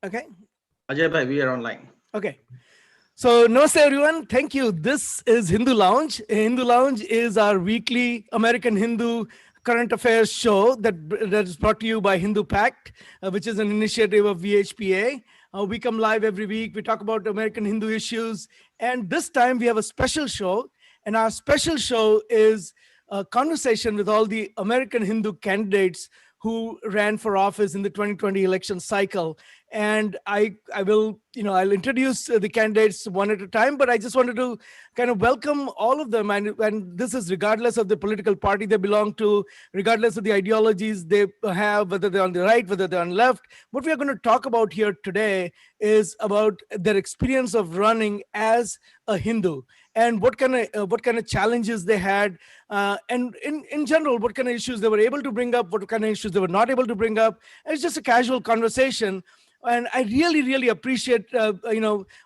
Okay. Ajay bhai, we are online. Okay. So, namaste everyone. Thank you. This is Hindu Lounge. Hindu Lounge is our weekly American Hindu current affairs show that is brought to you by Hindu Pact, which is an initiative of VHPA. We come live every week. We talk about American Hindu issues. And this time we have a special show. And our special show is a conversation with all the American Hindu candidates who ran for office in the 2020 election cycle. And I will, I'll introduce the candidates one at a time, but I just wanted to kind of welcome all of them. And this is regardless of the political party they belong to, regardless of the ideologies they have, whether they're on the right, whether they're on the left. What we are going to talk about here today is about their experience of running as a Hindu and what kind of challenges they had, and in general, what kind of issues they were able to bring up, what kind of issues they were not able to bring up. And it's just a casual conversation. And I really, really appreciate,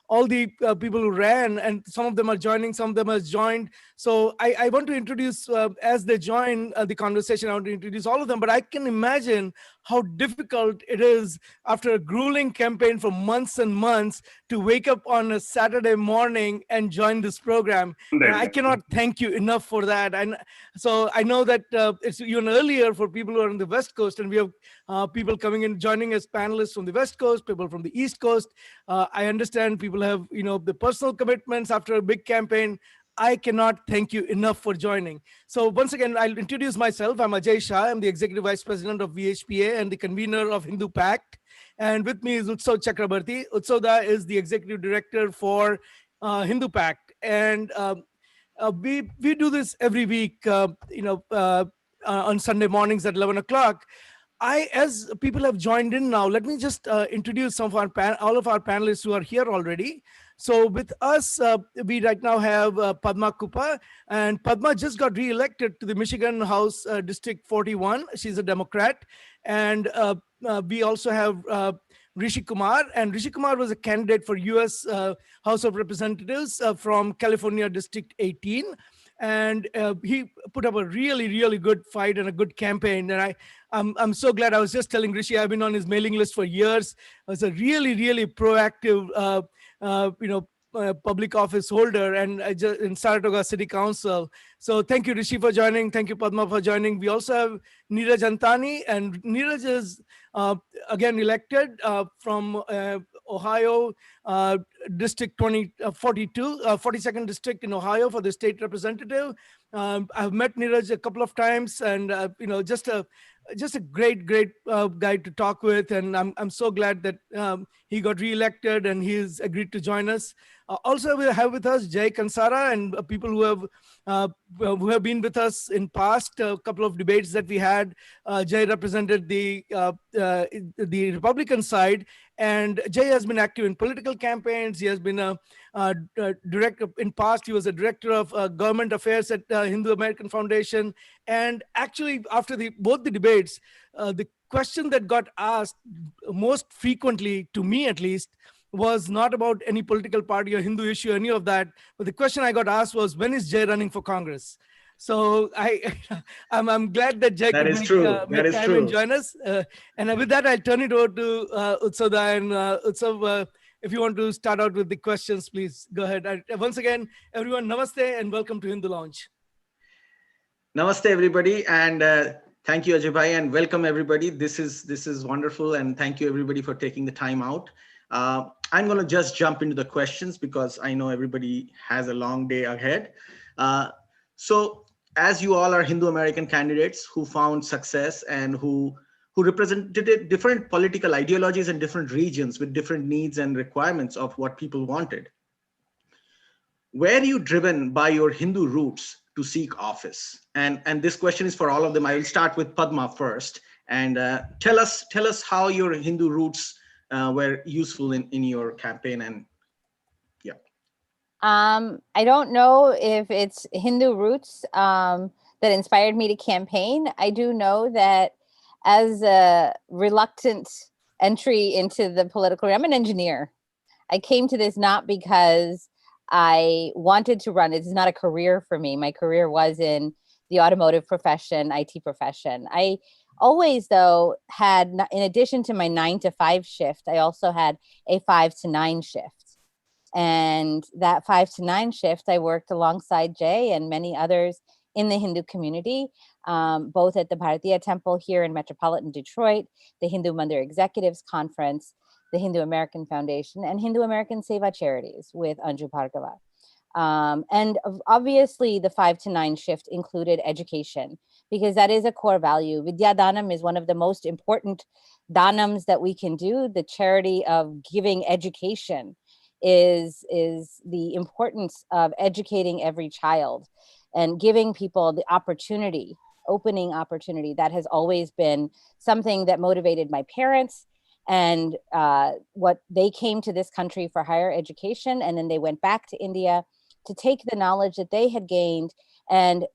all the people who ran, and some of them are joining, some of them have joined. So I want to introduce, as they join the conversation, I want to introduce all of them. But I can imagine how difficult it is after a grueling campaign for months and months to wake up on a Saturday morning and join this program. And I cannot thank you enough for that. And so I know that it's even earlier for people who are on the West Coast, and we have people coming in, joining as panelists from the West Coast, people from the East Coast. I understand people have, the personal commitments after a big campaign. I cannot thank you enough for joining. So once again, I'll introduce myself. I'm Ajay Shah. I'm the Executive Vice President of VHPA and the convener of Hindu Pact. And with me is Utsav Chakrabarti. Utsavda is the Executive Director for Hindu Pact. And we do this every week, on Sunday mornings at 11 o'clock. As people have joined in now, let me just introduce some of all of our panelists who are here already. So with us, we right now have Padma Kupa, and Padma just got re-elected to the Michigan House District 41. She's a Democrat. And we also have Rishi Kumar, and Rishi Kumar was a candidate for US House of Representatives from California District 18. And he put up a really, really good fight and a good campaign. And I'm so glad. I was just telling Rishi, I've been on his mailing list for years. I was a really, really proactive, public office holder, and in Saratoga City Council. So thank you, Rishi, for joining. Thank you, Padma, for joining. We also have Neeraj Antani, and Neeraj is again elected from Ohio District 42, 42nd District in Ohio for the state representative. I've met Neeraj a couple of times, and just a great guy to talk with, and I'm so glad that he got re-elected and he's agreed to join us. Also, we have with us Jay Kansara and people who have been with us in past couple of debates that we had. Jay represented the Republican side, and Jay has been active in political campaigns. He has been a director in past. He was a director of government affairs at Hindu American Foundation. And actually, after both the debates, the question that got asked most frequently, to me at least, was not about any political party or Hindu issue, any of that. But the question I got asked was, when is Jay running for Congress? So I'm glad that Jay could make time and join us. And with that, I'll turn it over to Utsavda. And Utsav, if you want to start out with the questions, please go ahead. Once again, everyone, namaste and welcome to Hindu Lounge. Namaste, everybody, and thank you, Ajay bhai, and welcome everybody. This is wonderful, and thank you everybody for taking the time out. I'm going to just jump into the questions because I know everybody has a long day ahead. So as you all are Hindu American candidates who found success and who represented different political ideologies in different regions with different needs and requirements of what people wanted, were you driven by your Hindu roots to seek office? And this question is for all of them. I will start with Padma first, and tell us how your Hindu roots were useful in your campaign. And yeah. I don't know if it's Hindu roots that inspired me to campaign. I do know that as a reluctant entry into the political, I'm an engineer. I came to this not because I wanted to run. It's not a career for me. My career was in the automotive profession, IT profession. I always though had, in addition to my 9 to 5 shift, I also had a 5 to 9 shift. And that 5 to 9 shift, I worked alongside Jay and many others in the Hindu community, both at the Bharatiya Temple here in metropolitan Detroit, the Hindu Mandir Executives Conference, the Hindu American Foundation, and Hindu American Seva Charities with Anju Bhargava. And obviously the 5 to 9 shift included education, because that is a core value. Vidya Danam is one of the most important danams that we can do. The charity of giving education is the importance of educating every child and giving people the opportunity, opening opportunity. That has always been something that motivated my parents, and what they came to this country for higher education, and then they went back to India to take the knowledge that they had gained and,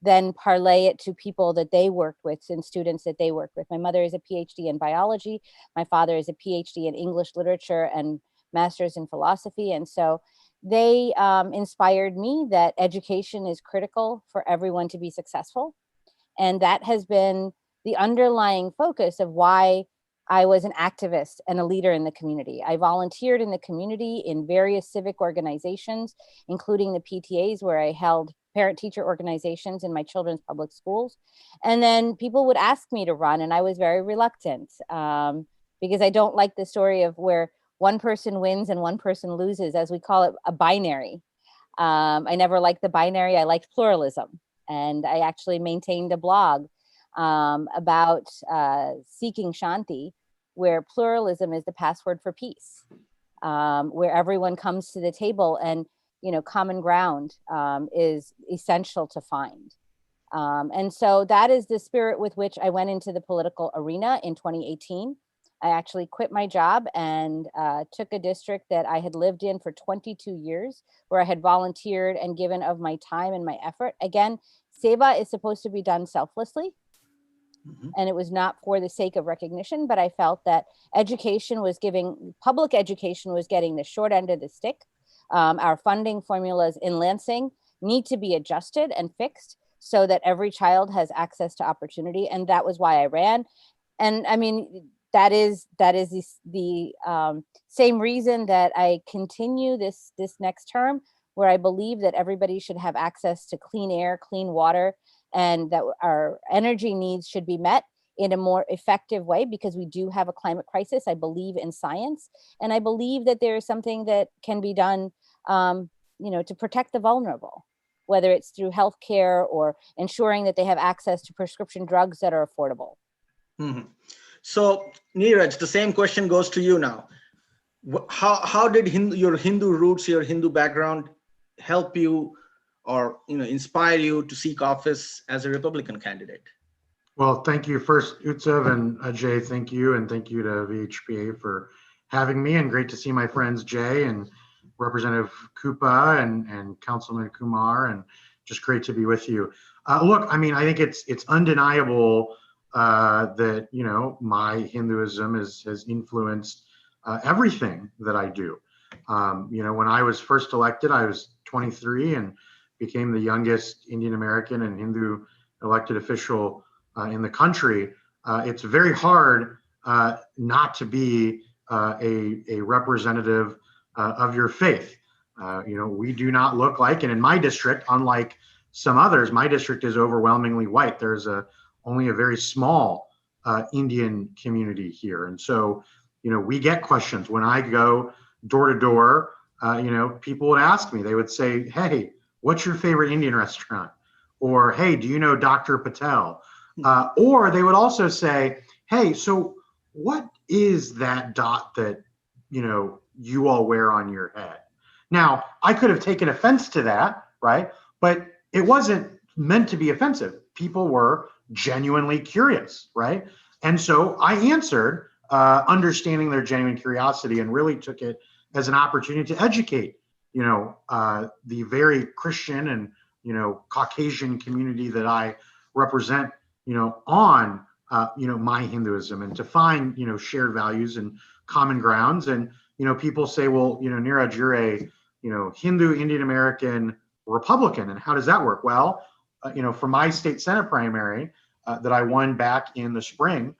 then parlay it to people that they worked with and students that they worked with. My mother is a PhD in biology. My father is a PhD in English literature and master's in philosophy. And so they inspired me that education is critical for everyone to be successful. And that has been the underlying focus of why I was an activist and a leader in the community. I volunteered in the community in various civic organizations, including the PTAs, where I held parent-teacher organizations in my children's public schools. And then people would ask me to run, and I was very reluctant because I don't like the story of where one person wins and one person loses, as we call it, a binary. I never liked the binary. I liked pluralism. And I actually maintained a blog about seeking Shanti, where pluralism is the password for peace, where everyone comes to the table and, common ground is essential to find. And so that is the spirit with which I went into the political arena in 2018. I actually quit my job and took a district that I had lived in for 22 years, where I had volunteered and given of my time and my effort. Again, Seva is supposed to be done selflessly. And it was not for the sake of recognition, but I felt that public education was getting the short end of the stick. Our funding formulas in Lansing need to be adjusted and fixed so that every child has access to opportunity. And that was why I ran. And I mean, that is the same reason that I continue this next term, where I believe that everybody should have access to clean air, clean water, and that our energy needs should be met in a more effective way, because we do have a climate crisis. I believe in science, and I believe that there is something that can be done, to protect the vulnerable, whether it's through healthcare or ensuring that they have access to prescription drugs that are affordable. Mm-hmm. So, Neeraj, the same question goes to you now. How did your Hindu roots, your Hindu background help you or inspire you to seek office as a Republican candidate? Well, thank you first, Utsav and Ajay. Thank you, and thank you to VHPA for having me. And great to see my friends Jay and Representative Kupa and Councilman Kumar, and just great to be with you. Look, I mean, I think it's undeniable that my Hinduism has influenced everything that I do. When I was first elected, I was 23 and became the youngest Indian American and Hindu elected official in the country. It's very hard not to be a representative of your faith. We do not look like, and in my district, unlike some others, my district is overwhelmingly white. There's only a very small Indian community here. And so, we get questions when I go door to door. People would ask me, they would say, hey, what's your favorite Indian restaurant? Or, hey, do you know Dr. Patel? Or they would also say, hey, so what is that dot that, you all wear on your head? Now, I could have taken offense to that, right? But it wasn't meant to be offensive. People were genuinely curious, right? And so I answered, understanding their genuine curiosity, and really took it as an opportunity to educate, the very Christian and, Caucasian community that I represent, on, my Hinduism, and to find, shared values and common grounds. And, people say, well, Neeraj, you're a, Hindu Indian American Republican, and how does that work? Well, for my state Senate primary, that I won back in the spring.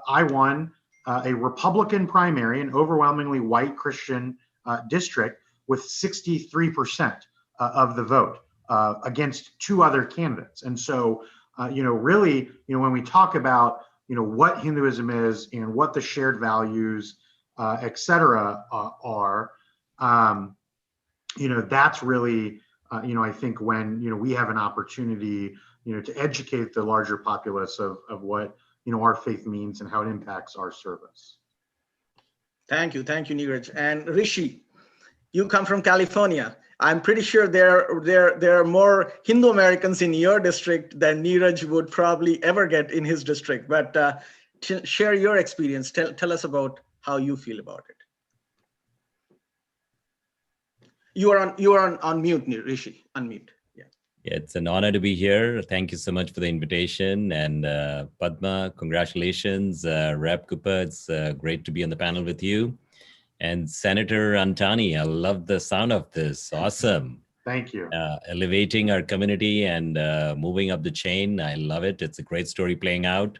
I won a Republican primary, an overwhelmingly white Christian district with 63% of the vote against two other candidates. And so, really, when we talk about, what Hinduism is and what the shared values, et cetera, are, that's really, I think when, we have an opportunity, to educate the larger populace of what, our faith means and how it impacts our service. Thank you, Neeraj. And Rishi, you come from California. I'm pretty sure there are more Hindu Americans in your district than Neeraj would probably ever get in his district. But share your experience. Tell us about how you feel about it. You are on mute, Rishi. Unmute. Yeah. It's an honor to be here. Thank you so much for the invitation. And Padma, congratulations. Rep Cooper, it's great to be on the panel with you. And Senator Antani, I love the sound of this. Awesome. Thank you. Elevating our community and moving up the chain. I love it. It's a great story playing out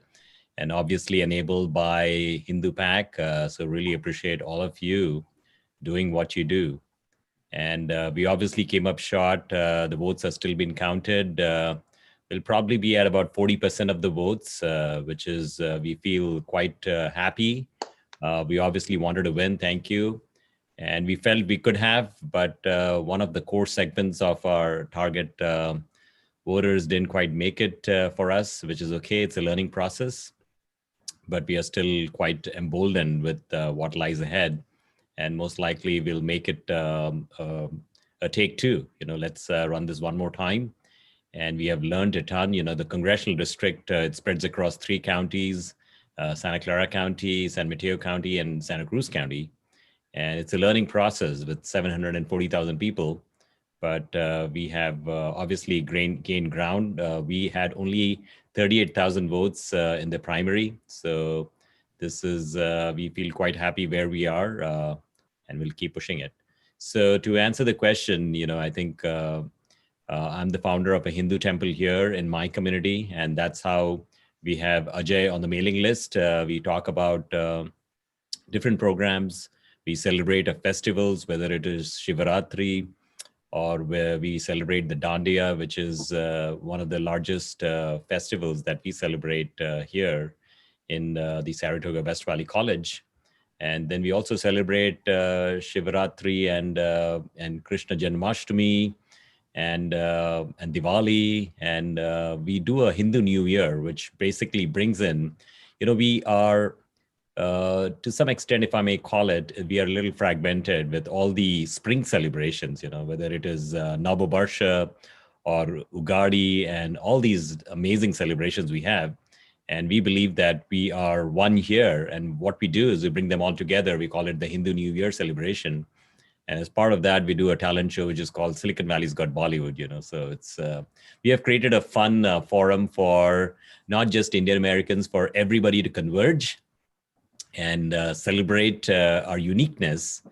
and obviously enabled by Hindu Pack. So really appreciate all of you doing what you do. And we obviously came up short. The votes are still being counted. We'll probably be at about 40% of the votes, which is, we feel quite happy. We obviously wanted to win, thank you. And we felt we could have, but one of the core segments of our target voters didn't quite make it for us, which is okay, it's a learning process. But we are still quite emboldened with what lies ahead. And most likely we'll make it a take two. Let's run this one more time. And we have learned a ton. The congressional district, it spreads across 3 counties, Santa Clara County, San Mateo County, and Santa Cruz County. And it's a learning process with 740,000 people. But we have obviously gained ground. We had only 38,000 votes in the primary. So this is, we feel quite happy where we are. And we'll keep pushing it. So to answer the question, I think I'm the founder of a Hindu temple here in my community, and that's how we have Ajay on the mailing list. We talk about different programs. We celebrate festivals, whether it is Shivaratri or where we celebrate the Dandiya, which is one of the largest festivals that we celebrate here in the Saratoga West Valley College. And then we also celebrate Shivaratri and Krishna Janmashtami and Diwali. And we do a Hindu New Year, which basically brings in, we are, to some extent, if I may call it, we are a little fragmented with all the spring celebrations, whether it is Navabarsha or Ugadi and all these amazing celebrations we have. And we believe that we are one here. And what we do is we bring them all together. We call it the Hindu New Year celebration. And as part of that, we do a talent show, which is called Silicon Valley's Got Bollywood, So it's, we have created a fun forum for not just Indian Americans, for everybody to converge and celebrate our uniqueness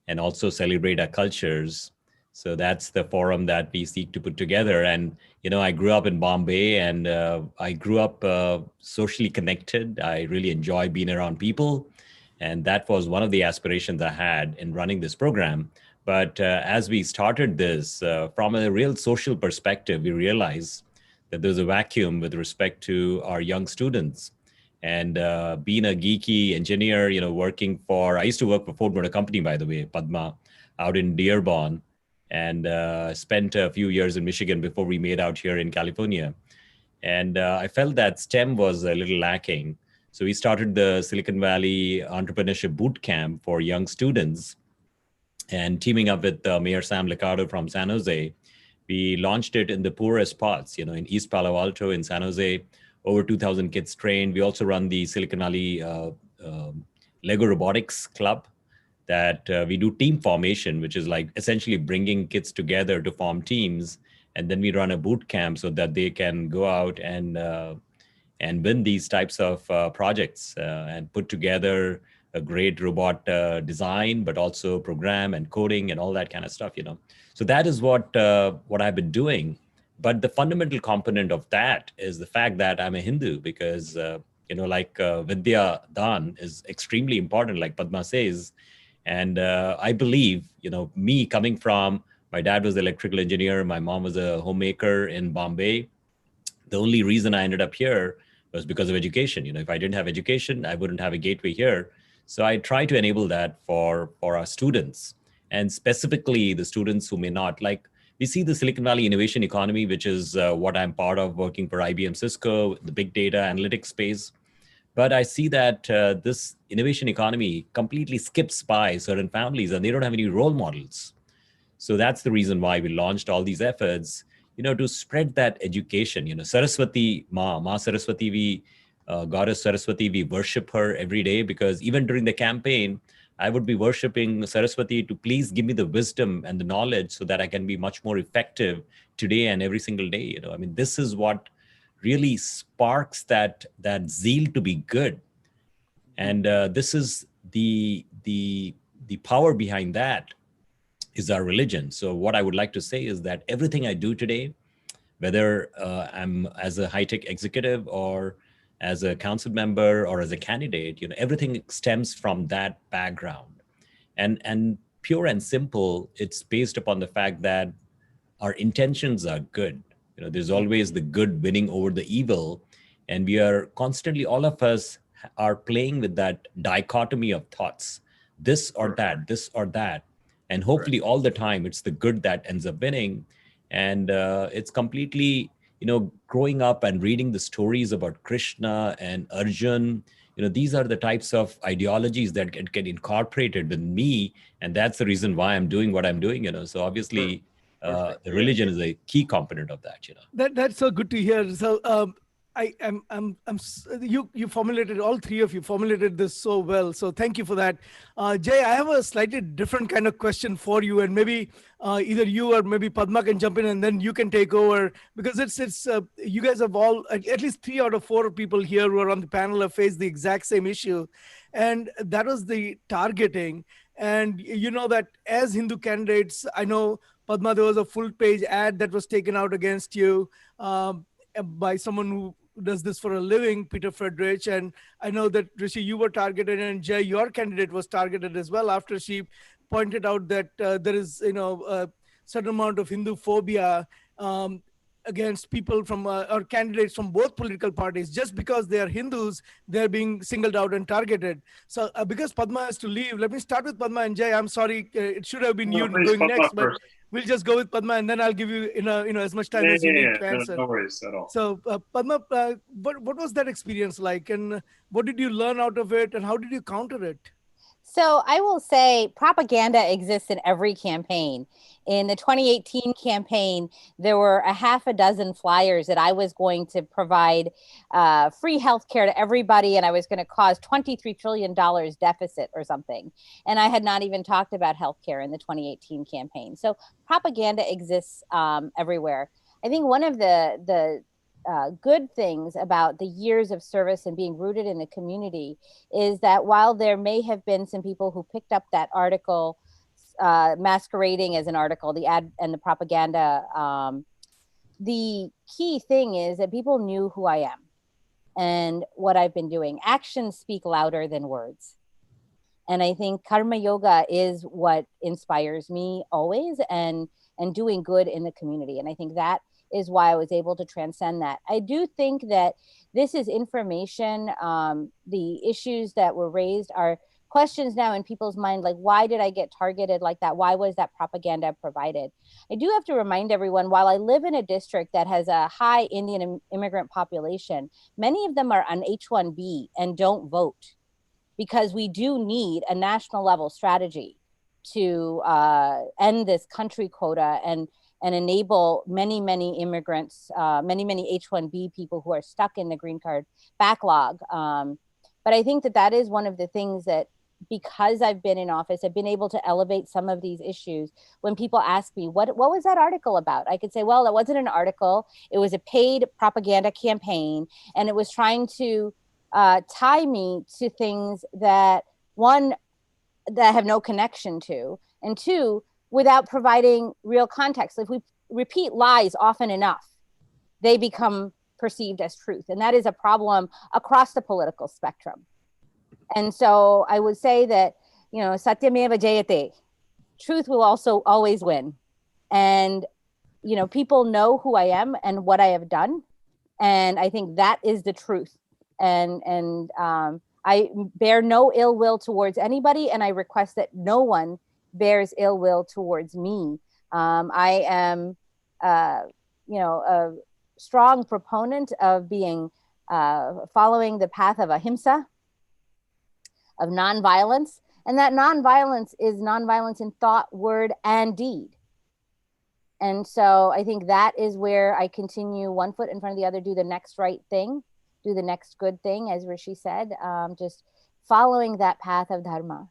and also celebrate our cultures. So that's the forum that we seek to put together. And, I grew up in Bombay and I grew up socially connected. I really enjoy being around people. And that was one of the aspirations I had in running this program. But as we started this, from a real social perspective, we realized that there's a vacuum with respect to our young students. And being a geeky engineer, working for, I used to work for Ford Motor Company, by the way, Padma, out in Dearborn. And spent a few years in Michigan before we made out here in California. And I felt that STEM was a little lacking. So we started the Silicon Valley Entrepreneurship Boot Camp for young students. And teaming up with Mayor Sam Liccardo from San Jose, we launched it in the poorest parts, in East Palo Alto, in San Jose, over 2,000 kids trained. We also run the Silicon Valley Lego Robotics Club, that we do team formation, which is like essentially bringing kids together to form teams. And then we run a boot camp so that they can go out and win these types of projects and put together a great robot design, but also program and coding and all that kind of stuff, So that is what I've been doing. But the fundamental component of that is the fact that I'm a Hindu, because Vidya Dan is extremely important, like Padma says. And I believe, me coming from, my dad was an electrical engineer, my mom was a homemaker in Bombay. The only reason I ended up here was because of education. If I didn't have education, I wouldn't have a gateway here. So I try to enable that for our students, and specifically the students who may not. Like, we see the Silicon Valley innovation economy, which is what I'm part of, working for IBM Cisco, the big data analytics space. But I see that this innovation economy completely skips by certain families, and they don't have any role models. So that's the reason why we launched all these efforts, to spread that education. Saraswati, Ma Saraswati, Goddess Saraswati, we worship her every day, because even during the campaign, I would be worshiping Saraswati to please give me the wisdom and the knowledge so that I can be much more effective today and every single day. I mean, this is what really sparks that zeal to be good. And this is the power behind that is our religion. So what I would like to say is that everything I do today, whether I'm as a high-tech executive or as a council member or as a candidate, everything stems from that background. And pure and simple, it's based upon the fact that our intentions are good. There's always the good winning over the evil. And we are constantly, all of us are playing with that dichotomy of thoughts, this or that, this or that. And hopefully all the time, it's the good that ends up winning. And it's completely, growing up and reading the stories about Krishna and Arjun, these are the types of ideologies that get incorporated with me. And that's the reason why I'm doing what I'm doing, So obviously, the religion is a key component of that, That's so good to hear. So you formulated, all three of you formulated this so well. So thank you for that. Jay, I have a slightly different kind of question for you, and maybe either you or maybe Padma can jump in, and then you can take over, because it's you guys have all, at least 3 out of 4 people here who are on the panel have faced the exact same issue, and that was the targeting. And that as Hindu candidates, I know, Padma, there was a full page ad that was taken out against you by someone who does this for a living, Peter Friedrich. And I know that, Rishi, you were targeted, and Jay, your candidate, was targeted as well, after she pointed out that there is, a certain amount of Hindu phobia against people from or candidates from both political parties. Just because they are Hindus, they're being singled out and targeted. So because Padma has to leave, let me start with Padma, and Jay, I'm sorry, it should have been you please, going Padma next, but first. we'll just go with Padma, and then I'll give you, as much time as you need to answer. No worries at all. So Padma, what was that experience like, and what did you learn out of it, and how did you counter it? So I will say propaganda exists in every campaign. In the 2018 campaign, there were a half a dozen flyers that I was going to provide free healthcare to everybody, and I was going to cause $23 trillion deficit or something. And I had not even talked about healthcare in the 2018 campaign. So propaganda exists everywhere. I think one of the good things about the years of service and being rooted in the community is that while there may have been some people who picked up that article masquerading as an article, the ad and the propaganda, the key thing is that people knew who I am and what I've been doing. Actions speak louder than words. And I think karma yoga is what inspires me always, and doing good in the community. And I think that is why I was able to transcend that. I do think that this is information. The issues that were raised are questions now in people's mind, like, why did I get targeted like that? Why was that propaganda provided? I do have to remind everyone, while I live in a district that has a high Indian immigrant population, many of them are on H-1B and don't vote, because we do need a national level strategy to end this country quota and enable many immigrants, many H-1B people who are stuck in the green card backlog. But I think that is one of the things that, because I've been in office, I've been able to elevate some of these issues. When people ask me, what was that article about? I could say, well, it wasn't an article. It was a paid propaganda campaign. And it was trying to tie me to things that, one, that I have no connection to, and two, without providing real context. repeat lies often enough, they become perceived as truth. And that is a problem across the political spectrum. And so I would say that, satyameva jayate, truth will also always win. And, people know who I am and what I have done. And I think that is the truth. And I bear no ill will towards anybody. And I request that no one bears ill will towards me. I am, a strong proponent of being, following the path of ahimsa, of nonviolence. And that nonviolence is nonviolence in thought, word, and deed. And so I think that is where I continue one foot in front of the other, do the next right thing, do the next good thing, as Rishi said, just following that path of dharma.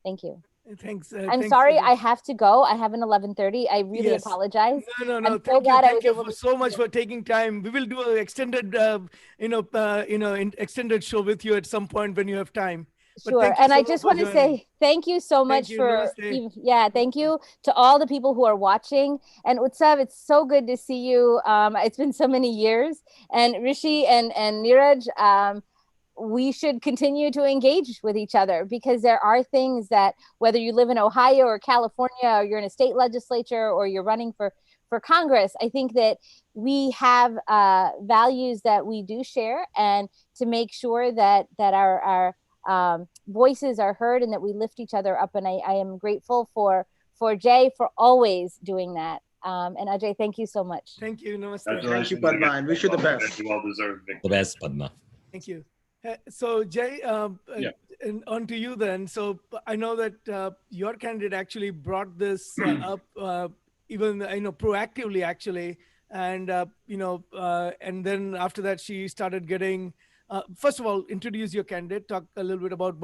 Thank you. Thanks. I'm thanks sorry, for I have to go. I have an 11:30. I really Yes. apologize. No. I'm so Thank you. glad I Thank was you able for to so much for taking time. We will do an extended, extended show with you at some point when you have time. But Sure. thank you And so I much just for want to joining. say thank you so Thank much you. for, Namaste. thank you to all the people who are watching. And Utsav, it's so good to see you. It's been so many years. And Rishi and Neeraj, we should continue to engage with each other, because there are things that, whether you live in Ohio or California, or you're in a state legislature, or you're running for Congress, I think that we have values that we do share, and to make sure that our voices are heard and that we lift each other up. And I am grateful for Jay for always doing that. And Ajay, thank you so much. Thank you. Namaste. Thank you, Padma, and wish you the best. Well-deserved victory. The best, Padma. Thank you. So Jay, Yeah. and on to you then. So I know that your candidate actually brought this up, even proactively actually, and and then after that she started getting. First of all, introduce your candidate. Talk a little bit about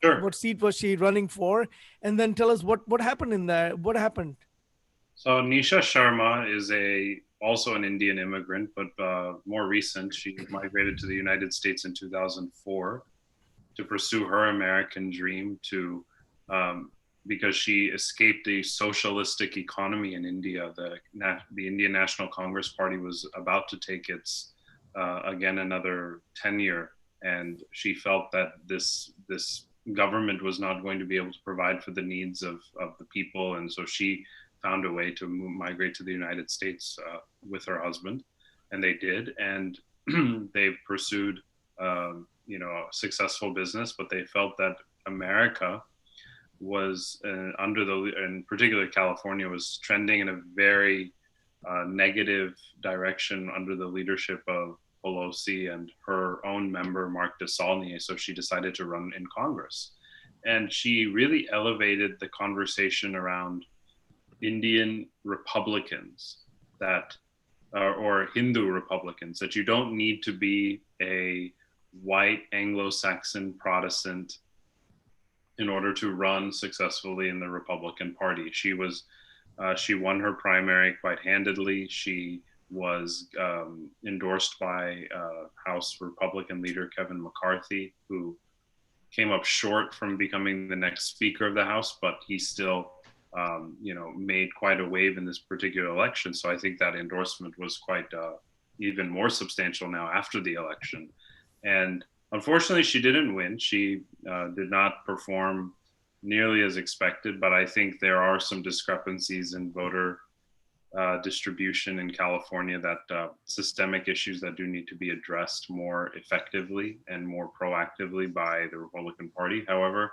Sure. what seat was she running for, and then tell us what happened in there. What happened? So Nisha Sharma is also an Indian immigrant, but more recent. She migrated to the United States in 2004 to pursue her American dream because she escaped a socialistic economy in India. The Indian National Congress Party was about to take its again another tenure, and she felt that this government was not going to be able to provide for the needs of the people, and so she found a way to migrate to the United States with her husband, and they did, and they've pursued a successful business, but they felt that America was in particular California was trending in a very negative direction under the leadership of Pelosi and her own member Mark DeSaulnier. So she decided to run in Congress, and she really elevated the conversation around Indian Republicans or Hindu Republicans, that you don't need to be a white Anglo-Saxon Protestant in order to run successfully in the Republican Party. She won her primary quite handedly. She was endorsed by House Republican leader Kevin McCarthy, who came up short from becoming the next Speaker of the House, but he still made quite a wave in this particular election. So I think that endorsement was quite even more substantial now after the election. And unfortunately, she didn't win. She did not perform nearly as expected, but I think there are some discrepancies in voter distribution in California, that systemic issues that do need to be addressed more effectively and more proactively by the Republican Party. However,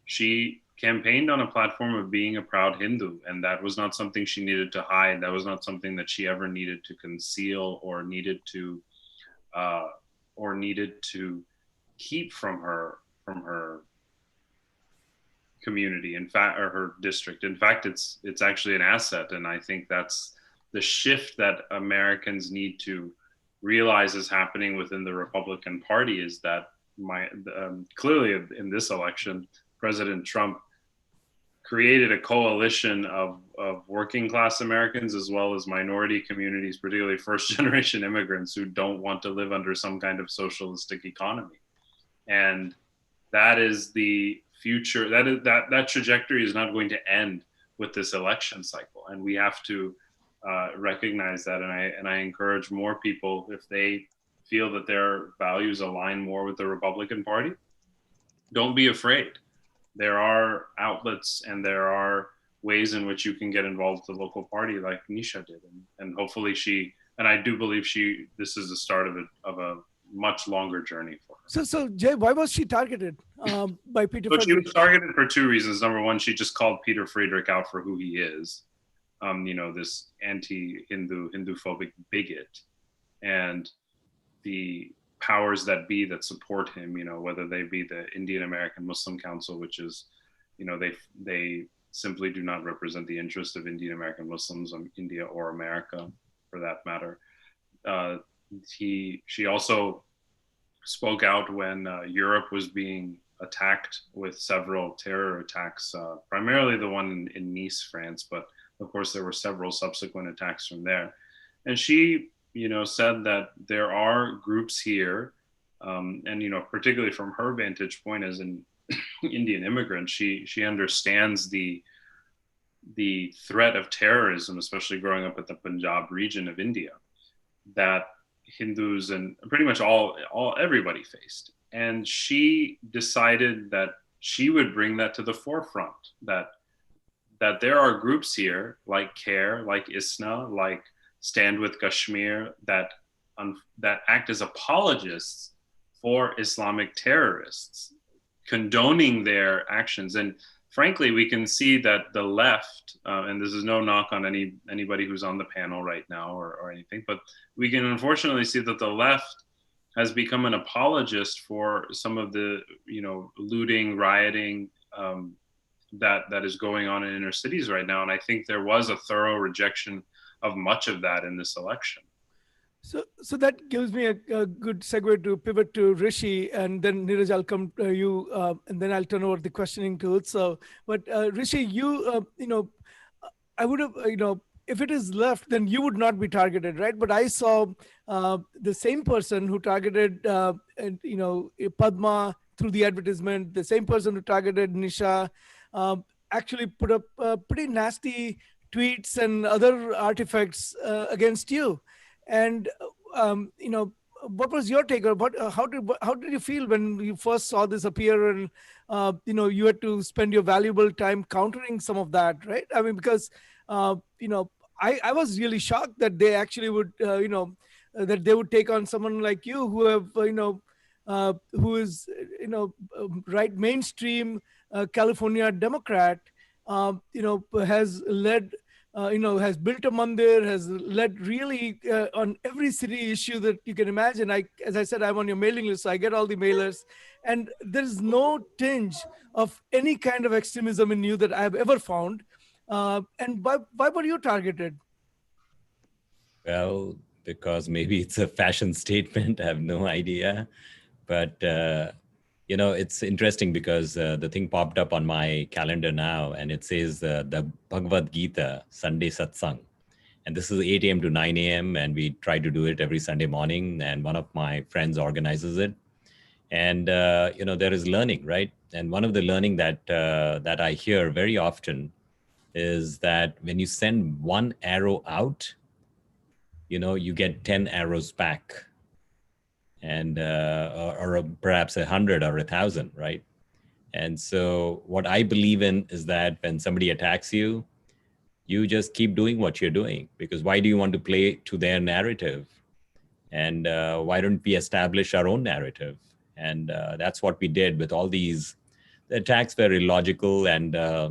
she campaigned on a platform of being a proud Hindu, and that was not something she needed to hide. That was not something that she ever needed to conceal or needed to keep from her community, in fact, or her district. In fact, it's actually an asset, and I think that's the shift that Americans need to realize is happening within the Republican Party. Is that clearly in this election, President Trump created a coalition of working class Americans as well as minority communities, particularly first generation immigrants who don't want to live under some kind of socialistic economy. And that is the future. That trajectory is not going to end with this election cycle, and we have to recognize that. And I encourage more people, if they feel that their values align more with the Republican Party, don't be afraid. There are outlets and there are ways in which you can get involved with the local party, like Nisha did, and hopefully and I do believe this is the start of a much longer journey for her. So Jay, why was she targeted by Peter But she Friedrich? was targeted for two reasons. Number one, she just called Peter Friedrich out for who he is, this anti-Hindu, Hindu-phobic bigot, and the powers that be that support him, whether they be the Indian American Muslim Council, which is, they simply do not represent the interest of Indian American Muslims, India or America for that matter. She also spoke out when Europe was being attacked with several terror attacks, primarily the one in Nice, France, but of course there were several subsequent attacks from there. And she, said that there are groups here, and particularly from her vantage point as an Indian immigrant, she understands the threat of terrorism, especially growing up at the Punjab region of India, that Hindus and pretty much everybody faced. And she decided that she would bring that to the forefront, that there are groups here like CARE, like ISNA, like Stand with Kashmir, that act as apologists for Islamic terrorists, condoning their actions. And frankly, we can see that the left, and this is no knock on anybody who's on the panel right now or anything, but we can unfortunately see that the left has become an apologist for some of the, looting, rioting that is going on in inner cities right now. And I think there was a thorough rejection of much of that in this election. So that gives me a good segue to pivot to Rishi, and then Neeraj, I'll come to you, and then I'll turn over the questioning to Utsav. But Rishi, I would have, if it is left, then you would not be targeted, right? But I saw the same person who targeted, Padma through the advertisement, the same person who targeted Nisha, actually put up pretty nasty tweets and other artifacts against you. And what was your take? How did you feel when you first saw this appear, and you had to spend your valuable time countering some of that, right? I mean, because I was really shocked that they actually would that they would take on someone like you who have who is right mainstream California Democrat, has led. Has built a mandir, has led really on every city issue that you can imagine. As I said, I'm on your mailing list, so I get all the mailers, and there's no tinge of any kind of extremism in you that I've ever found. And why were you targeted? Well, because maybe it's a fashion statement. I have no idea. But, it's interesting because the thing popped up on my calendar now, and it says the Bhagavad Gita Sunday Satsang. And this is 8 a.m. to 9 a.m. And we try to do it every Sunday morning. And one of my friends organizes it. And, there is learning, right? And one of the learning that I hear very often is that when you send one arrow out, you get 10 arrows back. And or perhaps 100 or 1,000, right? And so what I believe in is that when somebody attacks you, you just keep doing what you're doing, because why do you want to play to their narrative? And why don't we establish our own narrative? And that's what we did with all these. The attacks were illogical, and I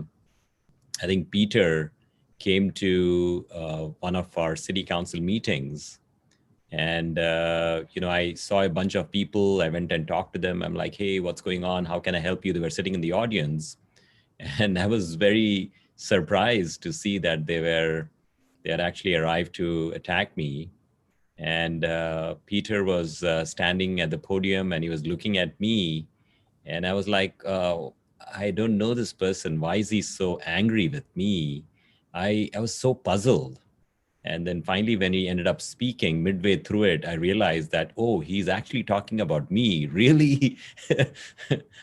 think Peter came to one of our city council meetings. And, I saw a bunch of people. I went and talked to them. I'm like, hey, what's going on? How can I help you? They were sitting in the audience. And I was very surprised to see that they had actually arrived to attack me. And Peter was standing at the podium, and he was looking at me. And I was like, I don't know this person. Why is he so angry with me? I was so puzzled. And then finally, when he ended up speaking midway through it, I realized that, oh, he's actually talking about me. Really?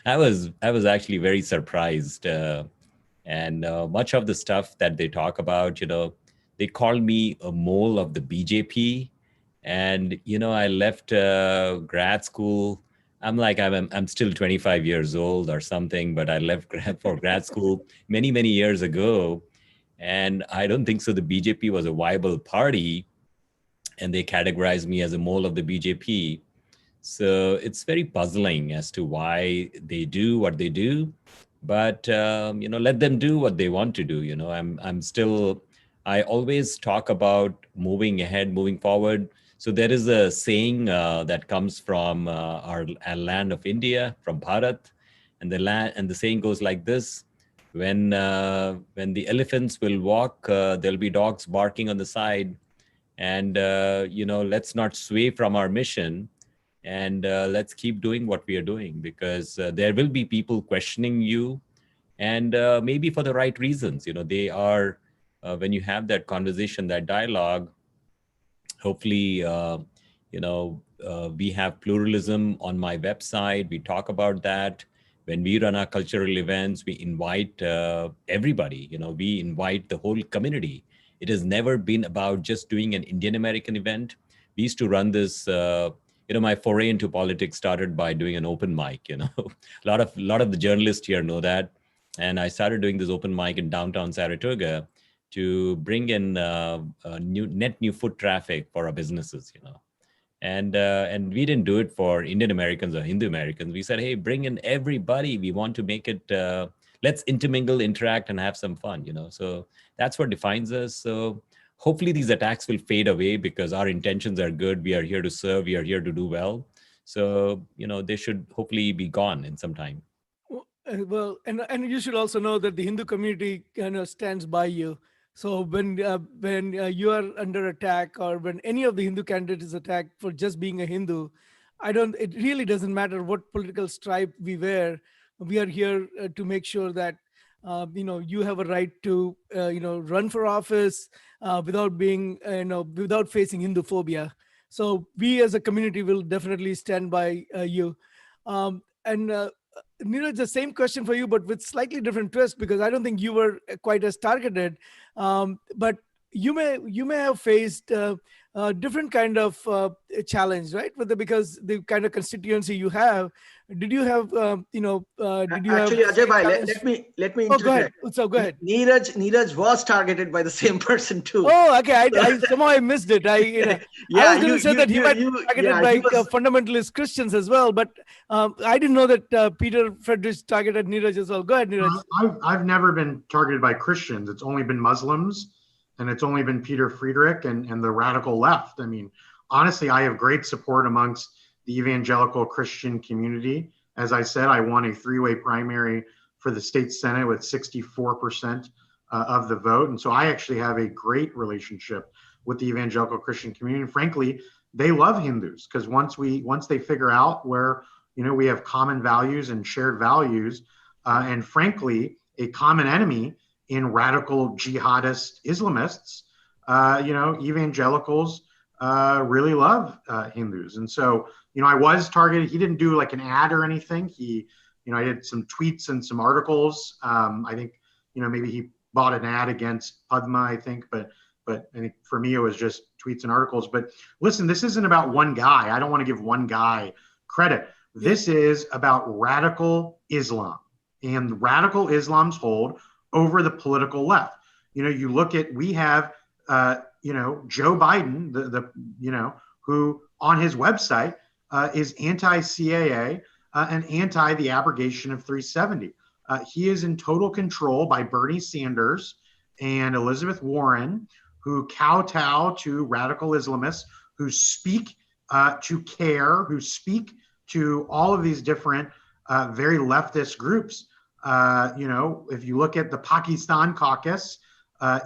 I was actually very surprised. And much of the stuff that they talk about, they call me a mole of the BJP. And, I left grad school. I'm like, I'm still 25 years old or something, but I left for grad school many, many years ago. And I don't think so. The BJP was a viable party, and they categorized me as a mole of the BJP. So it's very puzzling as to why they do what they do, but let them do what they want to do. I'm still. I always talk about moving ahead, moving forward. So there is a saying that comes from our land of India, from Bharat, and the saying goes like this: when the elephants will walk, there'll be dogs barking on the side, and let's not sway from our mission, and let's keep doing what we are doing, because there will be people questioning you, and maybe for the right reasons. They are when you have that conversation, that dialogue, hopefully we have pluralism on my website. We talk about that. When we run our cultural events, we invite everybody. We invite the whole community. It has never been about just doing an Indian American event. We used to run this. My foray into politics started by doing an open mic. a lot of the journalists here know that, and I started doing this open mic in downtown Saratoga to bring in net new foot traffic for our businesses. And we didn't do it for Indian Americans or Hindu Americans. We said, hey, bring in everybody. We want to make it, let's intermingle, interact, and have some fun, So that's what defines us. So hopefully these attacks will fade away, because our intentions are good. We are here to serve. We are here to do well. So, they should hopefully be gone in some time. Well, and you should also know that the Hindu community stands by you. So when you are under attack, or when any of the Hindu candidates is attacked for just being a Hindu, it really doesn't matter what political stripe we wear. We are here to make sure that you have a right to run for office without being without facing Hindu phobia. So we as a community will definitely stand by you. And Neeraj, the same question for you, but with slightly different twist, because I don't think you were quite as targeted. But you may have faced a different kind of challenge, right? Because the kind of constituency you have, did you have did you Actually, have Ajay bhai, challenge? let me Oh, go ahead. interject. So go ahead. Neeraj was targeted by the same person too. Oh, okay. I somehow I missed it. I Yeah, was going to say that he might be targeted yeah, by he was. fundamentalist Christians as well, but I didn't know that Peter Friedrich targeted Neeraj as well. Go ahead, Neeraj. I've never been targeted by Christians. It's only been Muslims, and it's only been Peter Friedrich and the radical left. I mean, honestly, I have great support amongst the evangelical Christian community. As I said, I won a three-way primary for the state Senate with 64% of the vote. And so I actually have a great relationship with the evangelical Christian community. And frankly, they love Hindus, because once they figure out where, we have common values and shared values, and frankly, a common enemy in radical jihadist Islamists, evangelicals really love Hindus. And so, I was targeted. He didn't do like an ad or anything. I did some tweets and some articles. I think, maybe he bought an ad against Padma, I think, but I think for me, it was just tweets and articles. But listen, this isn't about one guy. I don't want to give one guy credit. This is about radical Islam and radical Islam's hold over the political left. You look at, we have, Joe Biden, who on his website is anti-CAA and anti the abrogation of 370. He is in total control by Bernie Sanders and Elizabeth Warren, who kowtow to radical Islamists, who speak to CARE, who speak to all of these different very leftist groups. If you look at the Pakistan caucus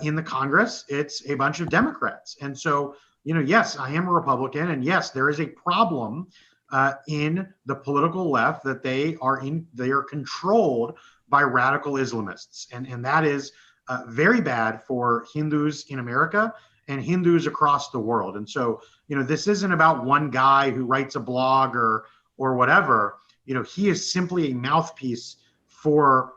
in the Congress, it's a bunch of Democrats. And so, yes, I am a Republican, and yes, there is a problem in the political left that they are controlled by radical Islamists, and that is very bad for Hindus in America and Hindus across the world. And so, this isn't about one guy who writes a blog or whatever. He is simply a mouthpiece for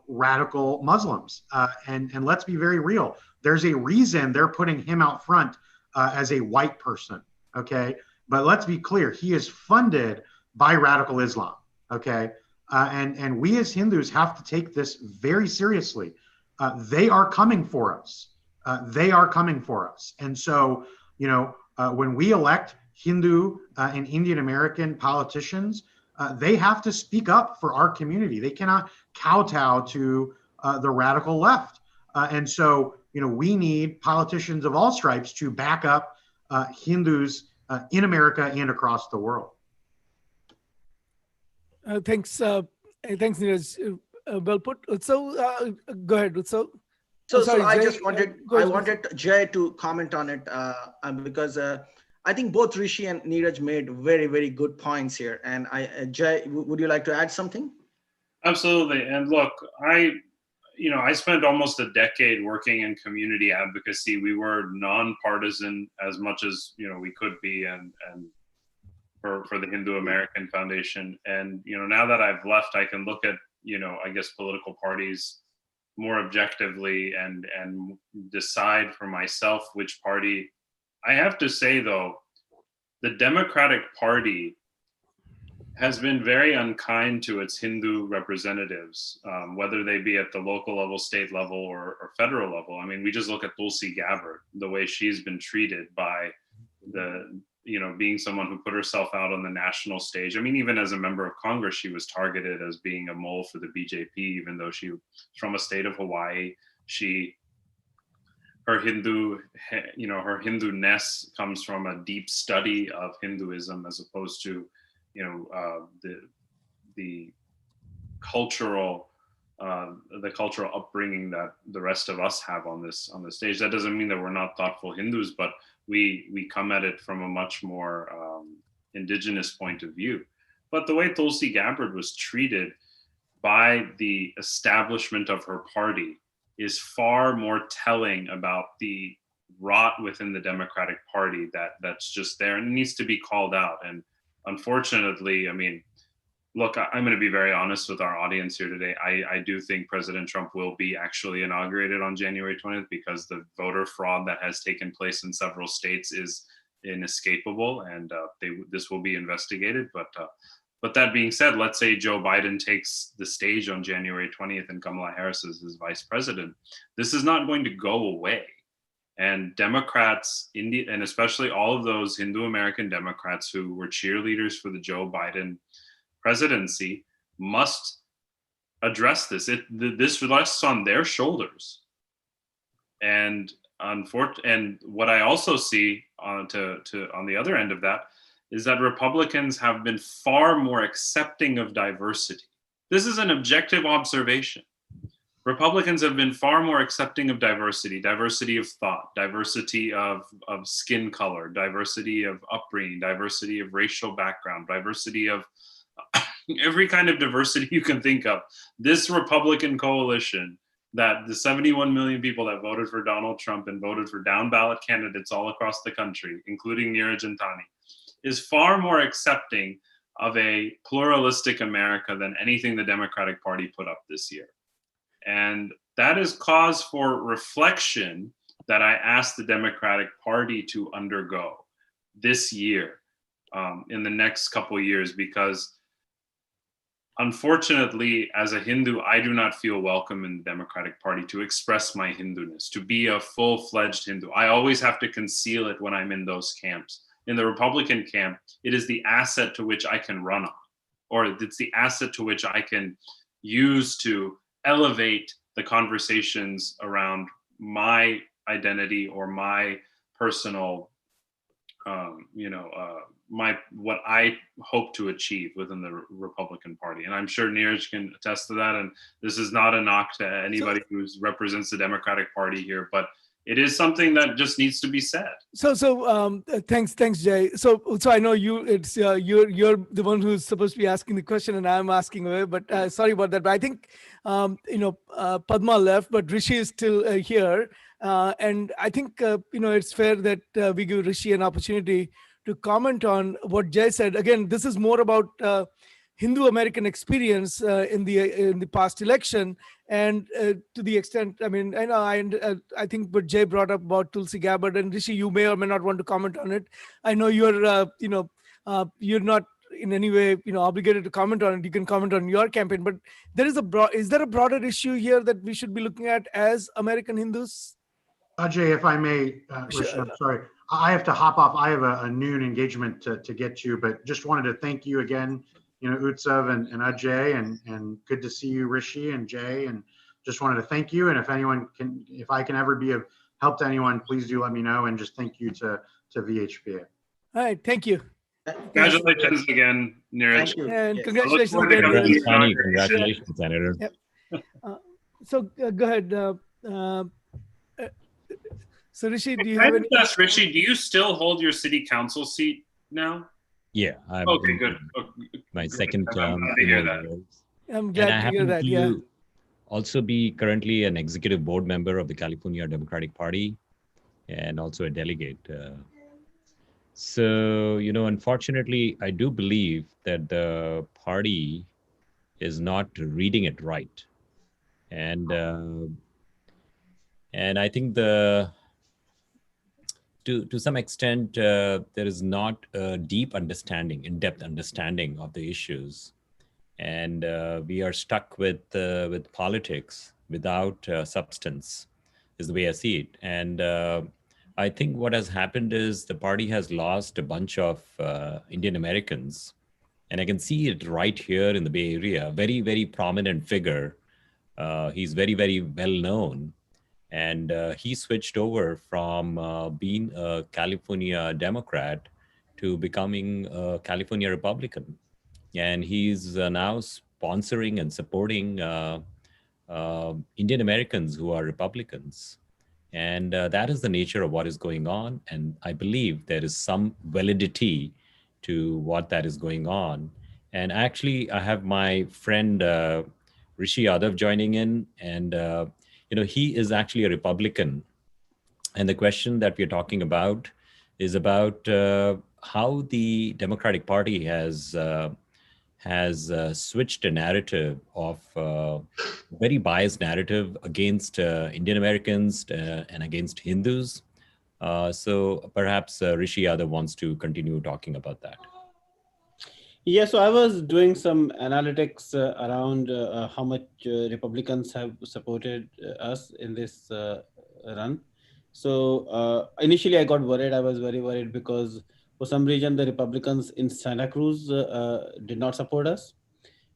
radical Muslims. And let's be very real. There's a reason they're putting him out front as a white person. Okay. But let's be clear. He is funded by radical Islam. Okay. And we as Hindus have to take this very seriously. They are coming for us. They are coming for us. And so, when we elect Hindu and Indian American politicians, they have to speak up for our community. They cannot kowtow to the radical left. And so, we need politicians of all stripes to back up Hindus in America and across the world. Thanks, Neeraj. Well put. So, go ahead. So I Jay, just wanted Jay to comment on it because I think both Rishi and Neeraj made very, very good points here. And Jay, would you like to add something? Absolutely. And look, I spent almost a decade working in community advocacy. We were nonpartisan as much as we could be, and for the Hindu American Foundation. And now that I've left, I can look at I guess political parties more objectively and decide for myself which party. I have to say though, the Democratic Party has been very unkind to its Hindu representatives, whether they be at the local level, state level, or federal level. I mean, we just look at Tulsi Gabbard, the way she's been treated by being someone who put herself out on the national stage. I mean, even as a member of Congress, she was targeted as being a mole for the BJP, even though she was from a state of Hawaii. Her Hindu-ness comes from a deep study of Hinduism as opposed to, the cultural upbringing that the rest of us have on this stage. That doesn't mean that we're not thoughtful Hindus, but we come at it from a much more indigenous point of view. But the way Tulsi Gabbard was treated by the establishment of her party is far more telling about the rot within the Democratic Party that's just there and needs to be called out. And unfortunately, I mean, look, I'm going to be very honest with our audience here today. I do think President Trump will be actually inaugurated on January 20th because the voter fraud that has taken place in several states is inescapable, and this will be investigated. But that being said, let's say Joe Biden takes the stage on January 20th and Kamala Harris is his vice president. This is not going to go away. And Democrats, and especially all of those Hindu American Democrats who were cheerleaders for the Joe Biden presidency, must address this. This rests on their shoulders. And what I also see on the other end of that is that Republicans have been far more accepting of diversity. This is an objective observation. Republicans have been far more accepting of diversity of thought, diversity of skin color, diversity of upbringing, diversity of racial background, diversity of every kind of diversity you can think of. This Republican coalition, that the 71 million people that voted for Donald Trump and voted for down ballot candidates all across the country, including Neeraj and Tani, is far more accepting of a pluralistic America than anything the Democratic Party put up this year. And that is cause for reflection that I asked the Democratic Party to undergo this year, in the next couple of years, because unfortunately, as a Hindu, I do not feel welcome in the Democratic Party to express my Hinduness, to be a full-fledged Hindu. I always have to conceal it when I'm in those camps. In the Republican camp, it is the asset to which I can run on, or it's the asset to which I can use to elevate the conversations around my identity or my personal, what I hope to achieve within the Republican Party. And I'm sure Neeraj can attest to that. And this is not a knock to anybody who represents the Democratic Party here, but it is something that just needs to be said. Thanks, Jay. So I know you're the one who's supposed to be asking the question, and I'm asking away. But sorry about that. But I think Padma left, but Rishi is still here, and I think it's fair that we give Rishi an opportunity to comment on what Jay said. Again, this is more about Hindu American experience in the past election, and to the extent, I mean, I know I think what Jay brought up about Tulsi Gabbard, and Rishi, you may or may not want to comment on it. I know you're not in any way obligated to comment on it. You can comment on your campaign, but is there a broader issue here that we should be looking at as American Hindus? Ajay, if I may, Rishi, Sure. I'm sorry. I have to hop off. I have a noon engagement to get to, but just wanted to thank you again, Utsav and Ajay, and good to see you, Rishi and Jay, and just wanted to thank you. And if I can ever be of help to anyone, please do let me know. And just thank you to VHPA. All right, thank you. Congratulations again, Neeraj. Thank you. And Yes. congratulations I look forward to again. coming to Congrats, your Tani. inauguration. Congratulations, Senator. Yep. So go ahead. So Rishi, do you Can I have any? just ask Rishi, do you still hold your city council seat now? Yeah, I'm Okay, in good. my Good. second I'm term. glad to hear in that. the roles. I'm And glad I to hear happen that. Yeah. to also be currently an executive board member of the California Democratic Party and also a delegate. So, unfortunately, I do believe that the party is not reading it right. And I think to some extent, there is not a deep understanding, in-depth understanding of the issues, and we are stuck with politics without substance, is the way I see it. And I think what has happened is the party has lost a bunch of Indian Americans, and I can see it right here in the Bay Area. Very, very prominent figure. He's very, very well known. And he switched over from being a California Democrat to becoming a California Republican. And he's now sponsoring and supporting Indian Americans who are Republicans. And that is the nature of what is going on. And I believe there is some validity to what that is going on. And actually, I have my friend Rishi Yadav joining in, and he is actually a Republican. And the question that we're talking about is about how the Democratic Party has switched a narrative of very biased narrative against Indian Americans and against Hindus. So perhaps Rishi Yadav wants to continue talking about that. Yeah, so I was doing some analytics around how much Republicans have supported us in this run. So initially I got worried. I was very worried because for some reason the Republicans in Santa Cruz did not support us.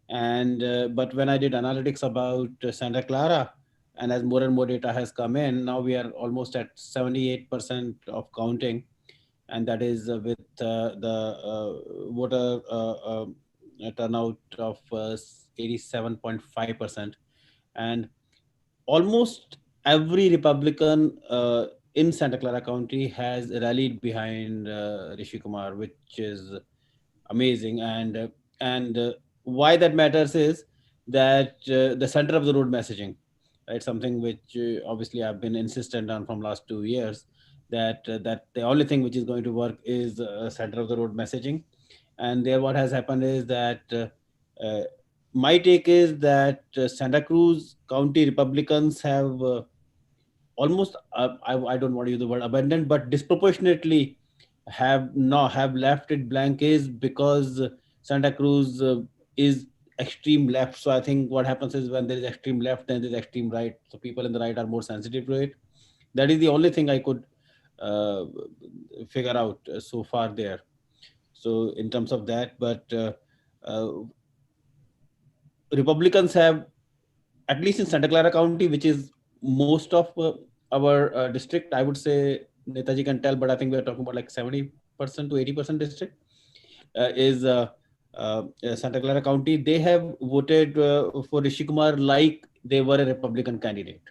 And but when I did analytics about Santa Clara, and as more and more data has come in, now we are almost at 78% of counting, and that is with the voter turnout of 87.5%. And almost every Republican in Santa Clara County has rallied behind Rishi Kumar, which is amazing. And why that matters is that the center of the road messaging, right? Something which obviously I've been insistent on from last 2 years, that the only thing which is going to work is center of the road messaging. And there, what has happened is that uh, my take is that Santa Cruz County Republicans have almost I don't want to use the word abandoned, but disproportionately have left it blank, is because Santa Cruz is extreme left. So I think what happens is when there is extreme left, then there's extreme right. So people in the right are more sensitive to it. That is the only thing I could uh, figure out so far there. So in terms of that, but uh, Republicans have, at least in Santa Clara County, which is most of our district, I would say Netaji can tell, but I think we're talking about like 70% to 80% district is Santa Clara County. They have voted for Rishi Kumar like they were a Republican candidate.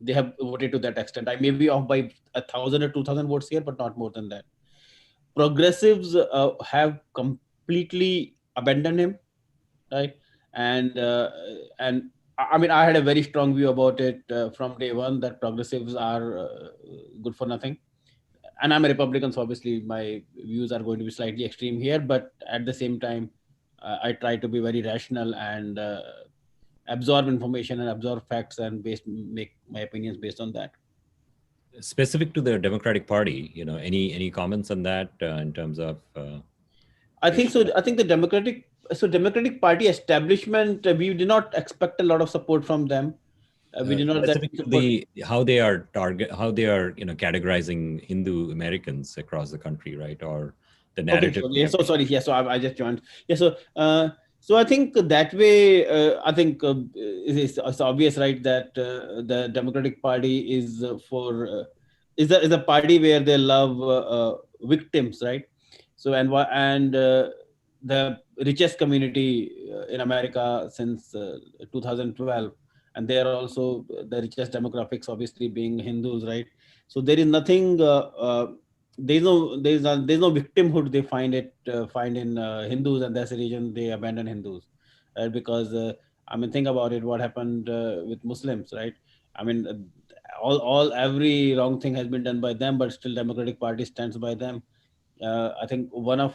They have voted to that extent. I may be off by 1,000 or 2,000 votes here, but not more than that. Progressives have completely abandoned him, right? And I mean, I had a very strong view about it from day one, that progressives are good for nothing. And I'm a Republican, so obviously my views are going to be slightly extreme here. But at the same time, I try to be very rational and absorb information and absorb facts and make my opinions based on that. Specific to the Democratic Party, any comments on that in terms of? I think so. I think the Democratic Party establishment, we did not expect a lot of support from them. We did not get Specific to support. how they are categorizing Hindu Americans across the country, right? Or the Okay, narrative. so yeah, so sorry. Yeah, so I just joined. Yeah, so I think that way, I think it's obvious, right, that the Democratic Party is is a party where they love victims, right? So and the richest community in America since 2012, and they are also the richest demographics, obviously being Hindus, right? So there is nothing. There's no victimhood they find in Hindus, and that's the reason they abandon Hindus, right? Because I mean, think about it. What happened with Muslims, right? I mean, all every wrong thing has been done by them, but still Democratic Party stands by them. I think one of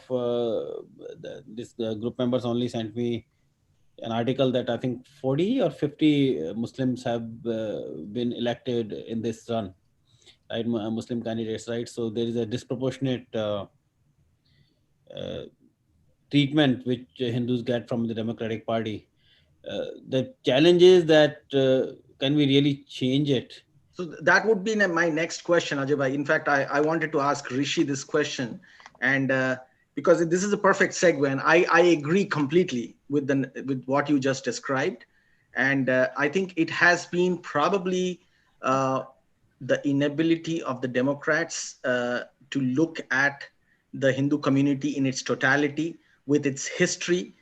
this group members only sent me an article that I think 40 or 50 Muslims have been elected in this run, right? Muslim candidates, right? So there is a disproportionate uh, treatment which Hindus get from the Democratic Party. The challenge is that can we really change it? So that would be my next question, Ajay bhai. In fact, I wanted to ask Rishi this question, and because this is a perfect segue, and I agree completely with what you just described, and I think it has been probably the inability of the Democrats to look at the Hindu community in its totality, with its history,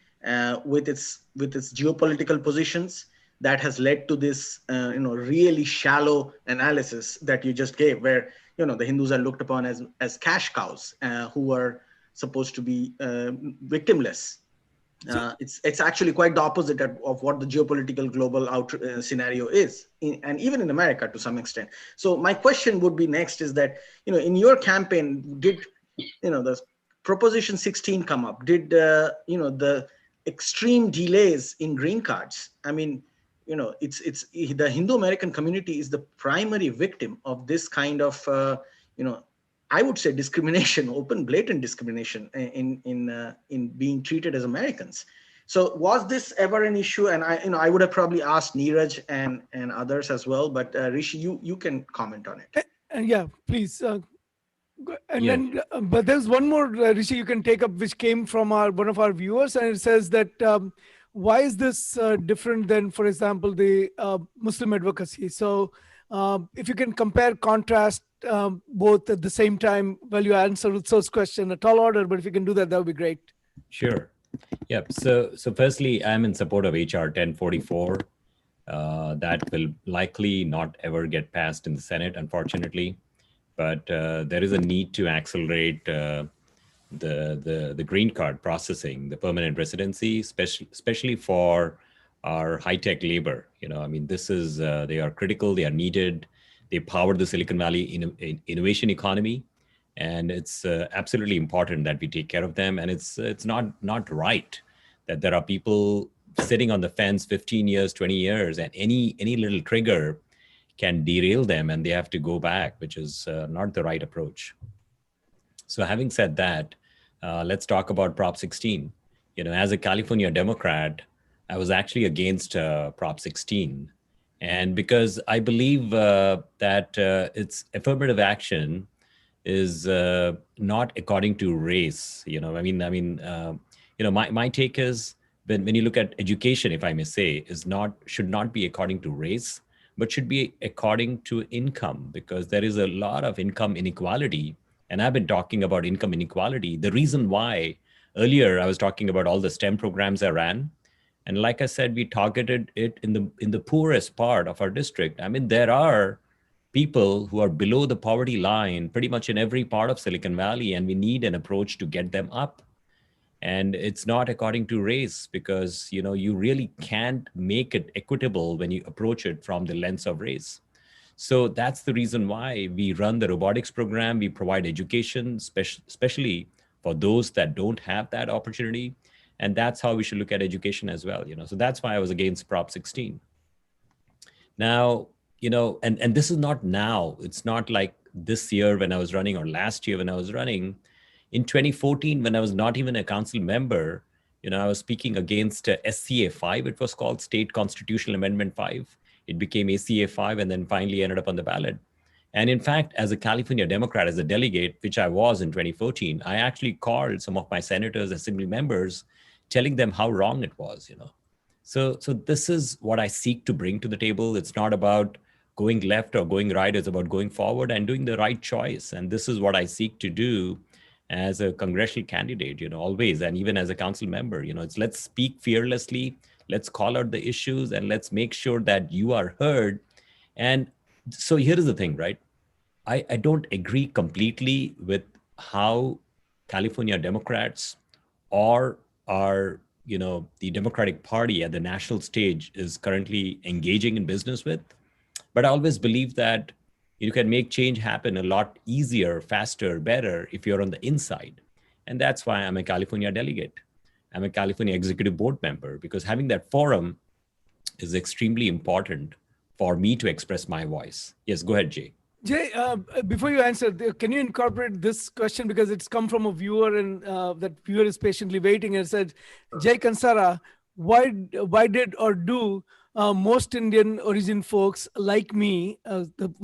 with its geopolitical positions, that has led to this really shallow analysis that you just gave, where the Hindus are looked upon as cash cows who are supposed to be victimless. It's actually quite the opposite of what the geopolitical global scenario is, and even in America to some extent. So my question would be next is that, in your campaign, did the Proposition 16 come up? Did the extreme delays in green cards? I mean, it's the Hindu American community is the primary victim of this kind of I would say discrimination, open, blatant discrimination in being treated as Americans. So was this ever an issue? And I would have probably asked Neeraj and others as well, but Rishi, you can comment on it. And yeah, please. And Yeah. then, but there's one more, Rishi, you can take up, which came from one of our viewers, and it says that why is this different than, for example, the Muslim advocacy? So if you can compare, contrast both at the same time while you answer Utso's question, a tall order, but if you can do that, that would be great. Sure. Yep. So firstly, I'm in support of HR 1044. That will likely not ever get passed in the Senate, unfortunately. But there is a need to accelerate the green card processing, the permanent residency, especially for our high-tech labor. I mean, this is they are critical. They are needed. They power the Silicon Valley innovation economy, and it's absolutely important that we take care of them. And it's not right that there are people sitting on the fence 15 years, 20 years, and any little trigger can derail them and they have to go back, which is not the right approach. So having said that, let's talk about Prop 16. As a California Democrat, I was actually against Prop 16. And because I believe that its affirmative action is not according to race. My take is when you look at education, if I may say, should not be according to race, but should be according to income, because there is a lot of income inequality. And I've been talking about income inequality. The reason why earlier I was talking about all the STEM programs I ran, and like I said, we targeted it in the poorest part of our district. I mean, there are people who are below the poverty line pretty much in every part of Silicon Valley, and we need an approach to get them up. And it's not according to race, because you really can't make it equitable when you approach it from the lens of race. So that's the reason why we run the robotics program. We provide education, especially for those that don't have that opportunity. And that's how we should look at education as well. So that's why I was against Prop 16. Now, and this is not now. It's not like this year when I was running or last year when I was running. In 2014, when I was not even a council member, I was speaking against SCA 5, it was called State Constitutional Amendment 5. It became ACA 5 and then finally ended up on the ballot. And in fact, as a California Democrat, as a delegate, which I was in 2014, I actually called some of my senators, assembly members, telling them how wrong it was. So this is what I seek to bring to the table. It's not about going left or going right. It's about going forward and doing the right choice. And this is what I seek to do as a congressional candidate, always. And even as a council member, it's let's speak fearlessly. Let's call out the issues and let's make sure that you are heard. And so here is the thing, right? I don't agree completely with how California Democrats or the Democratic Party at the national stage is currently engaging in business with. But I always believe that you can make change happen a lot easier, faster, better if you're on the inside. And that's why I'm a California delegate. I'm a California executive board member, because having that forum is extremely important for me to express my voice. Yes, go ahead, Jay. Jay, before you answer, can you incorporate this question, because it's come from a viewer, and that viewer is patiently waiting, and said, Jay Kansara, why did or do most Indian origin folks like me,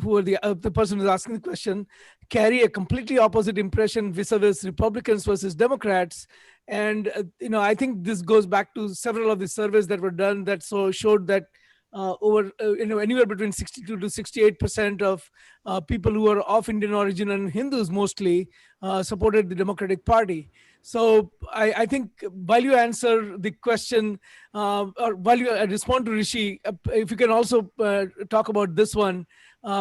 who are the person who's asking the question, carry a completely opposite impression vis-a-vis Republicans versus Democrats? And I think this goes back to several of the surveys that were done that showed that over anywhere between 62 to 68% of people who are of Indian origin and Hindus mostly supported the Democratic Party. So I think while you answer the question, or while you respond to Rishi, if you can also talk about this one,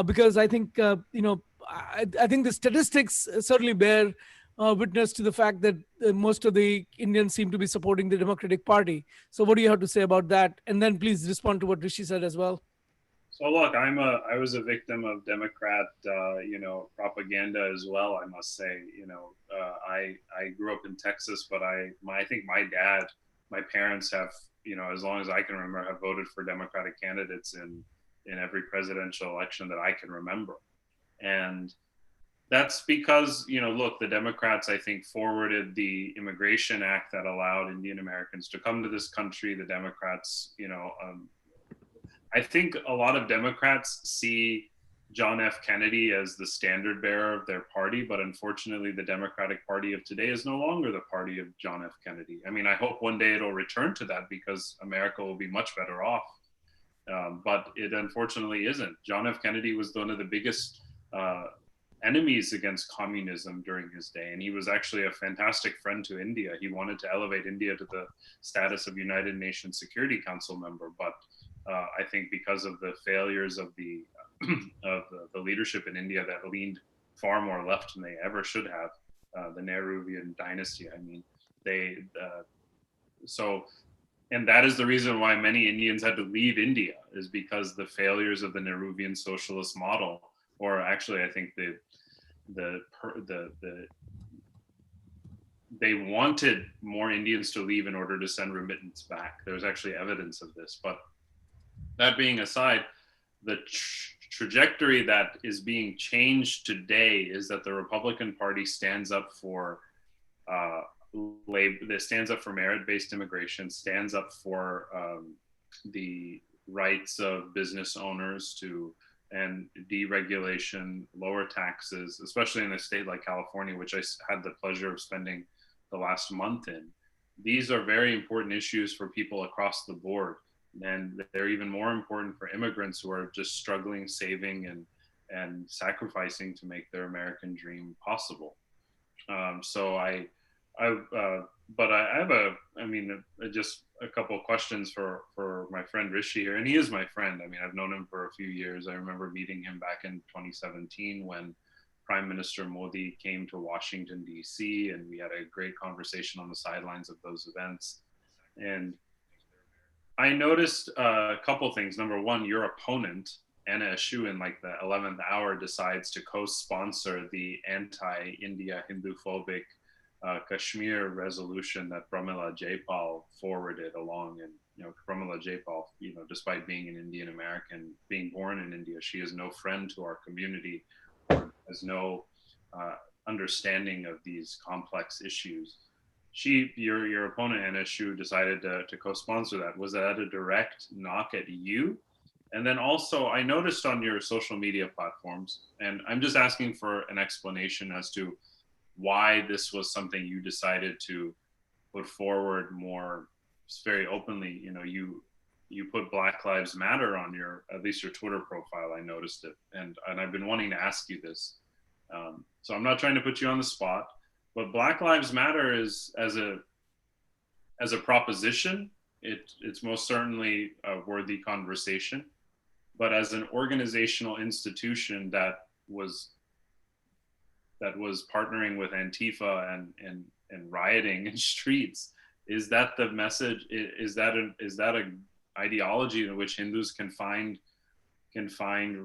because I think I think the statistics certainly bear witness to the fact that most of the Indians seem to be supporting the Democratic Party. So what do you have to say about that? And then please respond to what Rishi said as well. So look, I was a victim of Democrat, propaganda as well. I must say, I grew up in Texas, but I think my parents have, as long as I can remember, have voted for Democratic candidates in every presidential election that I can remember. And that's because, look, the Democrats, I think, forwarded the Immigration Act that allowed Indian Americans to come to this country. The Democrats, I think a lot of Democrats see John F. Kennedy as the standard bearer of their party, but unfortunately, the Democratic Party of today is no longer the party of John F. Kennedy. I mean, I hope one day it'll return to that, because America will be much better off. But it unfortunately isn't. John F. Kennedy was one of the biggest enemies against communism during his day, and he was actually a fantastic friend to India. He wanted to elevate India to the status of United Nations Security Council member, but I think because of the failures of the leadership in India that leaned far more left than they ever should have, the Nehruvian dynasty, I mean, and that is the reason why many Indians had to leave India, is because the failures of the Nehruvian socialist model. Or actually, I think they wanted more Indians to leave in order to send remittance back. There's actually evidence of this. But that being aside, the trajectory that is being changed today is that the Republican Party stands up for stands up for merit-based immigration, stands up for the rights of business owners and deregulation, lower taxes, especially in a state like California, which I had the pleasure of spending the last month in. These are very important issues for people across the board. And they're even more important for immigrants who are just struggling, saving, and sacrificing to make their American dream possible. But I have just a couple of questions for my friend Rishi here, and he is my friend. I mean, I've known him for a few years. I remember meeting him back in 2017 when Prime Minister Modi came to Washington, D.C., and we had a great conversation on the sidelines of those events. And I noticed a couple things. Number one, your opponent, Anna Eshu, in like the 11th hour, decides to co-sponsor the anti-India Hindu-phobic Kashmir resolution that Pramila Jayapal forwarded along. And, Pramila Jayapal, despite being an Indian American, being born in India, she is no friend to our community, or has no understanding of these complex issues. Your opponent, Anna Shu, decided to co-sponsor that. Was that a direct knock at you? And then also, I noticed on your social media platforms, and I'm just asking for an explanation as to why this was something you decided to put forward more very openly. You put Black Lives Matter on at least your Twitter profile. I noticed it, and I've been wanting to ask you this. So I'm not trying to put you on the spot, but Black Lives Matter is as a proposition, it's most certainly a worthy conversation. But as an organizational institution that was partnering with Antifa and rioting in streets, is that the message? Is that a ideology in which Hindus can find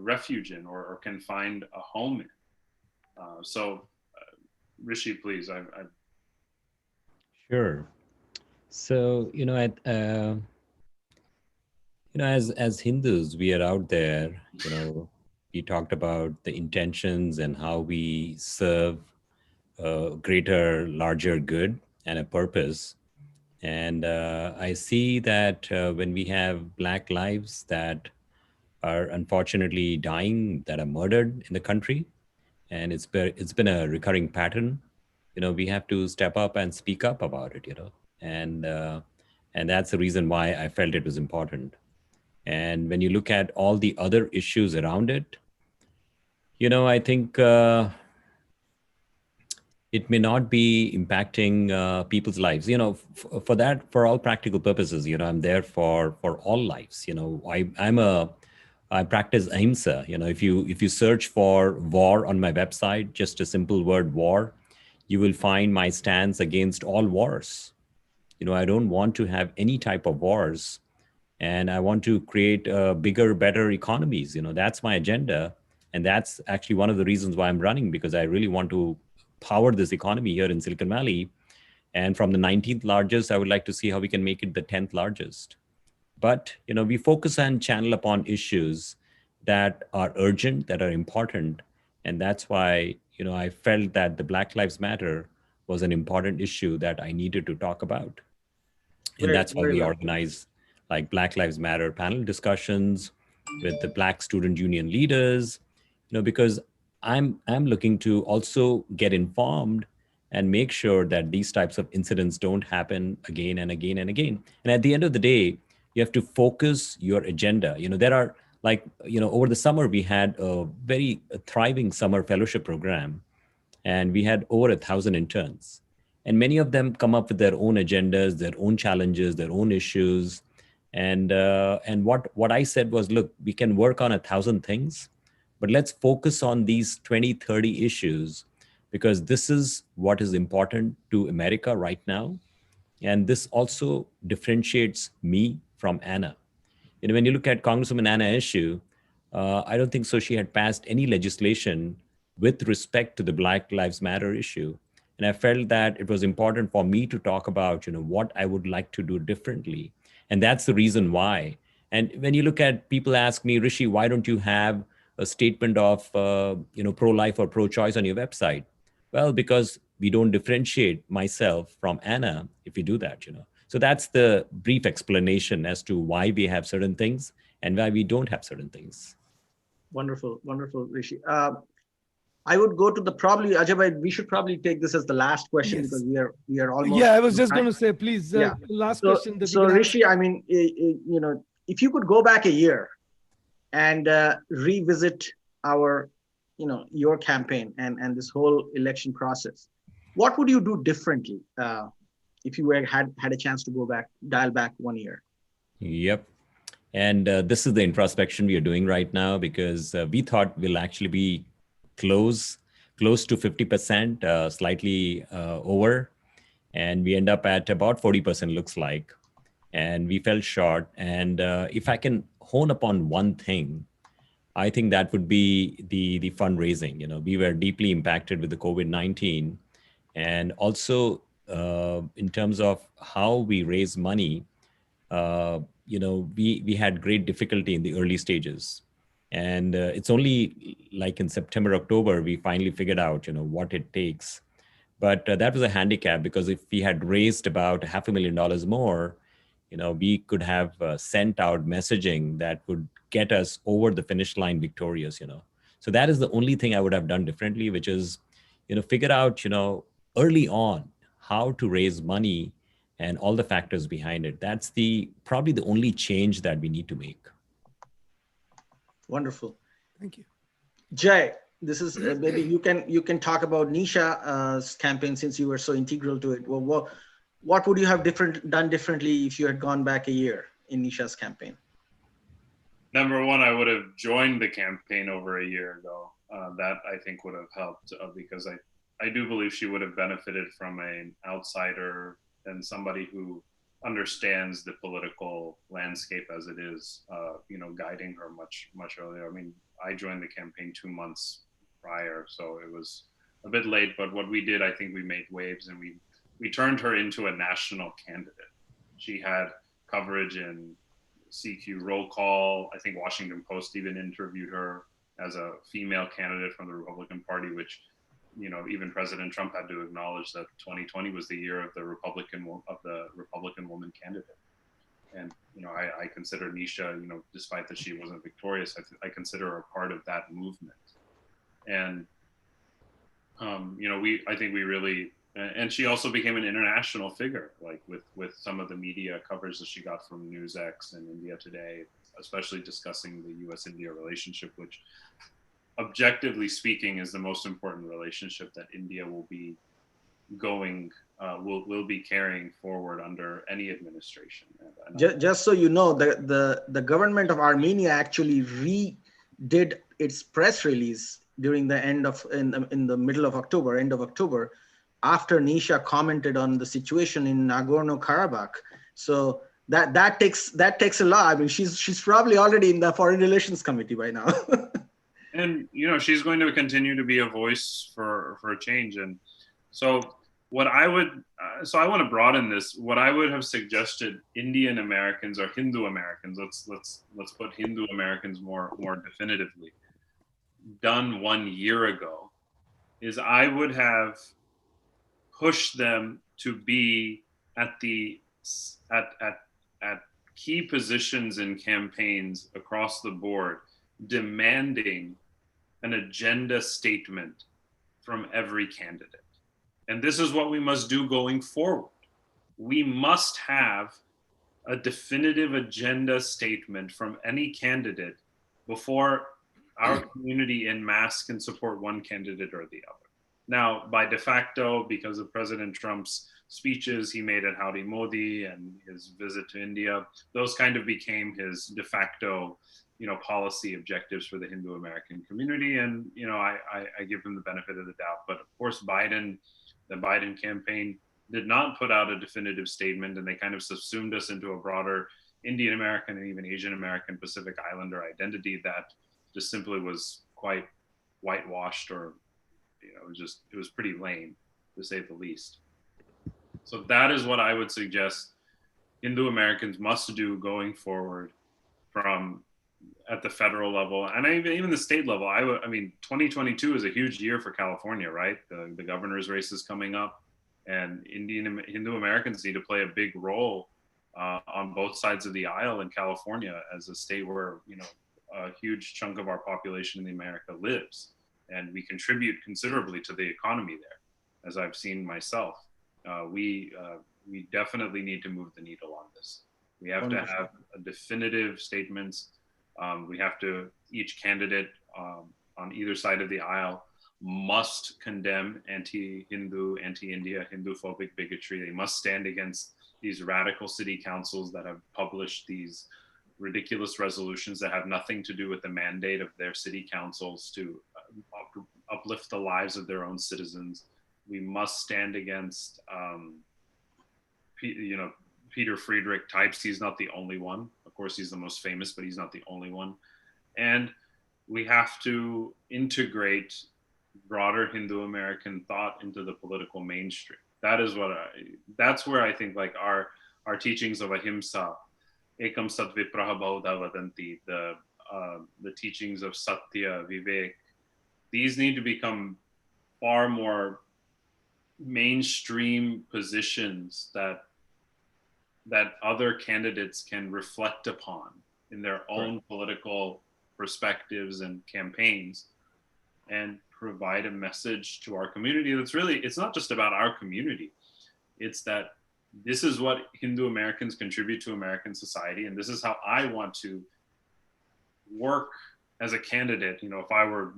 refuge in, or can find a home in? So, Rishi, please. Sure. So, as Hindus, we are out there, we talked about the intentions and how we serve a greater, larger good and a purpose. And I see that when we have Black lives that are unfortunately dying, that are murdered in the country, and it's been a recurring pattern, we have to step up and speak up about it, and that's the reason why I felt it was important. And when you look at all the other issues around it, I think it may not be impacting people's lives. For all practical purposes, I'm there for all lives. I practice ahimsa. If you search for war on my website, just a simple word war, you will find my stance against all wars. I don't want to have any type of wars, and I want to create bigger, better economies. That's my agenda. And that's actually one of the reasons why I'm running, because I really want to power this economy here in Silicon Valley. And from the 19th largest, I would like to see how we can make it the 10th largest. But, we focus and channel upon issues that are urgent, that are important. And that's why, I felt that the Black Lives Matter was an important issue that I needed to talk about. And that's why we organize like Black Lives Matter panel discussions with the Black student union leaders, because I'm looking to also get informed and make sure that these types of incidents don't happen again and again and again. And at the end of the day, you have to focus your agenda. There are over the summer, we had a very thriving summer fellowship program, and we had over 1,000 interns. And many of them come up with their own agendas, their own challenges, their own issues. And what I said was, look, we can work on 1,000 things, but let's focus on these 20, 30 issues, because this is what is important to America right now. And this also differentiates me from Anna. When you look at Congresswoman Anna Eshoo, I don't think so she had passed any legislation with respect to the Black Lives Matter issue. And I felt that it was important for me to talk about, what I would like to do differently. And that's the reason why. And when you look at, people ask me, Rishi, why don't you have a statement of, pro-life or pro-choice on your website? Well, because we don't differentiate myself from Anna if we do that, So that's the brief explanation as to why we have certain things and why we don't have certain things. Wonderful, wonderful, Rishi. I would go to Ajay, we should probably take this as the last question, Yes. because we are almost. Yeah, I was just going to say, please, last question. That so Rishi, I mean, if you could go back a year and revisit your campaign and this whole election process, what would you do differently if you had a chance to dial back 1 year? Yep. And this is the introspection we are doing right now, because we thought we'll actually be close to 50%, slightly over. And we end up at about 40%, looks like. And we fell short. And if I can hone upon one thing, I think that would be the fundraising. We were deeply impacted with the COVID-19. And also, in terms of how we raise money, we had great difficulty in the early stages. And it's only like in September, October, we finally figured out, what it takes. But that was a handicap, because if we had raised about $500,000 more, we could have sent out messaging that would get us over the finish line victorious. So that is the only thing I would have done differently, which is, figure out, early on how to raise money and all the factors behind it. That's probably the only change that we need to make. Wonderful. Thank you. Jay, this is maybe you can talk about Nisha's campaign, since you were so integral to it. Well, what would you have done differently if you had gone back a year in Nisha's campaign? Number one, I would have joined the campaign over a year ago. That I think would have helped, because I do believe she would have benefited from an outsider and somebody who understands the political landscape as it is, guiding her much earlier. I mean, I joined the campaign 2 months prior, so it was a bit late, but what we did, I think we made waves, and we turned her into a national candidate. She had coverage in CQ Roll Call. I think Washington Post even interviewed her as a female candidate from the Republican Party, which, even President Trump had to acknowledge that 2020 was the year of the Republican woman candidate. And, I consider Nisha, despite that she wasn't victorious, I consider her part of that movement. And, I think we really, and she also became an international figure, like with some of the media coverage that she got from NewsX and India Today, especially discussing the US-India relationship, which objectively speaking is the most important relationship that India will be will be carrying forward under any administration. Just so you know, the government of Armenia actually redid its press release during the end of in the middle of October, end of October, after Nisha commented on the situation in Nagorno-Karabakh. So that takes a lot. I mean, she's probably already in the Foreign Relations Committee by now. And she's going to continue to be a voice for change. And so what I would, so I want to broaden this. What I would have suggested Indian Americans or Hindu Americans, let's put Hindu Americans more definitively, done 1 year ago, is I would have pushed them to be at key positions in campaigns across the board, demanding an agenda statement from every candidate. And this is what we must do going forward. We must have a definitive agenda statement from any candidate before our community en masse can support one candidate or the other. Now, by de facto, because of President Trump's speeches he made at Howdy Modi and his visit to India, those kind of became his de facto policy objectives for the Hindu American community. And, I give him the benefit of the doubt. But of course, the Biden campaign did not put out a definitive statement, and they kind of subsumed us into a broader Indian American and even Asian American Pacific Islander identity that just simply was quite whitewashed, or, it was pretty lame, to say the least. So that is what I would suggest Hindu Americans must do going forward, from at the federal level and even the state level. I mean, 2022 is a huge year for California, right? The governor's race is coming up, and Hindu Americans need to play a big role on both sides of the aisle in California, as a state where, a huge chunk of our population in America lives, and we contribute considerably to the economy there, as I've seen myself. We definitely need to move the needle on this. We have to have a definitive statements. We have to, each candidate on either side of the aisle must condemn anti-Hindu, anti-India, Hindu-phobic bigotry. They must stand against these radical city councils that have published these ridiculous resolutions that have nothing to do with the mandate of their city councils to uplift the lives of their own citizens. We must stand against, Peter Friedrich types. He's not the only one. Of course, he's the most famous, but he's not the only one. And we have to integrate broader Hindu American thought into the political mainstream. That's where I think like our teachings of ahimsa, ekam sat vipraha bahuda vadanti, the teachings of satya, vivek, these need to become far more mainstream positions that other candidates can reflect upon in their own political perspectives and campaigns, and provide a message to our community that's really, it's not just about our community, it's that this is what Hindu Americans contribute to American society, and this is how I want to work as a candidate. You know, if I were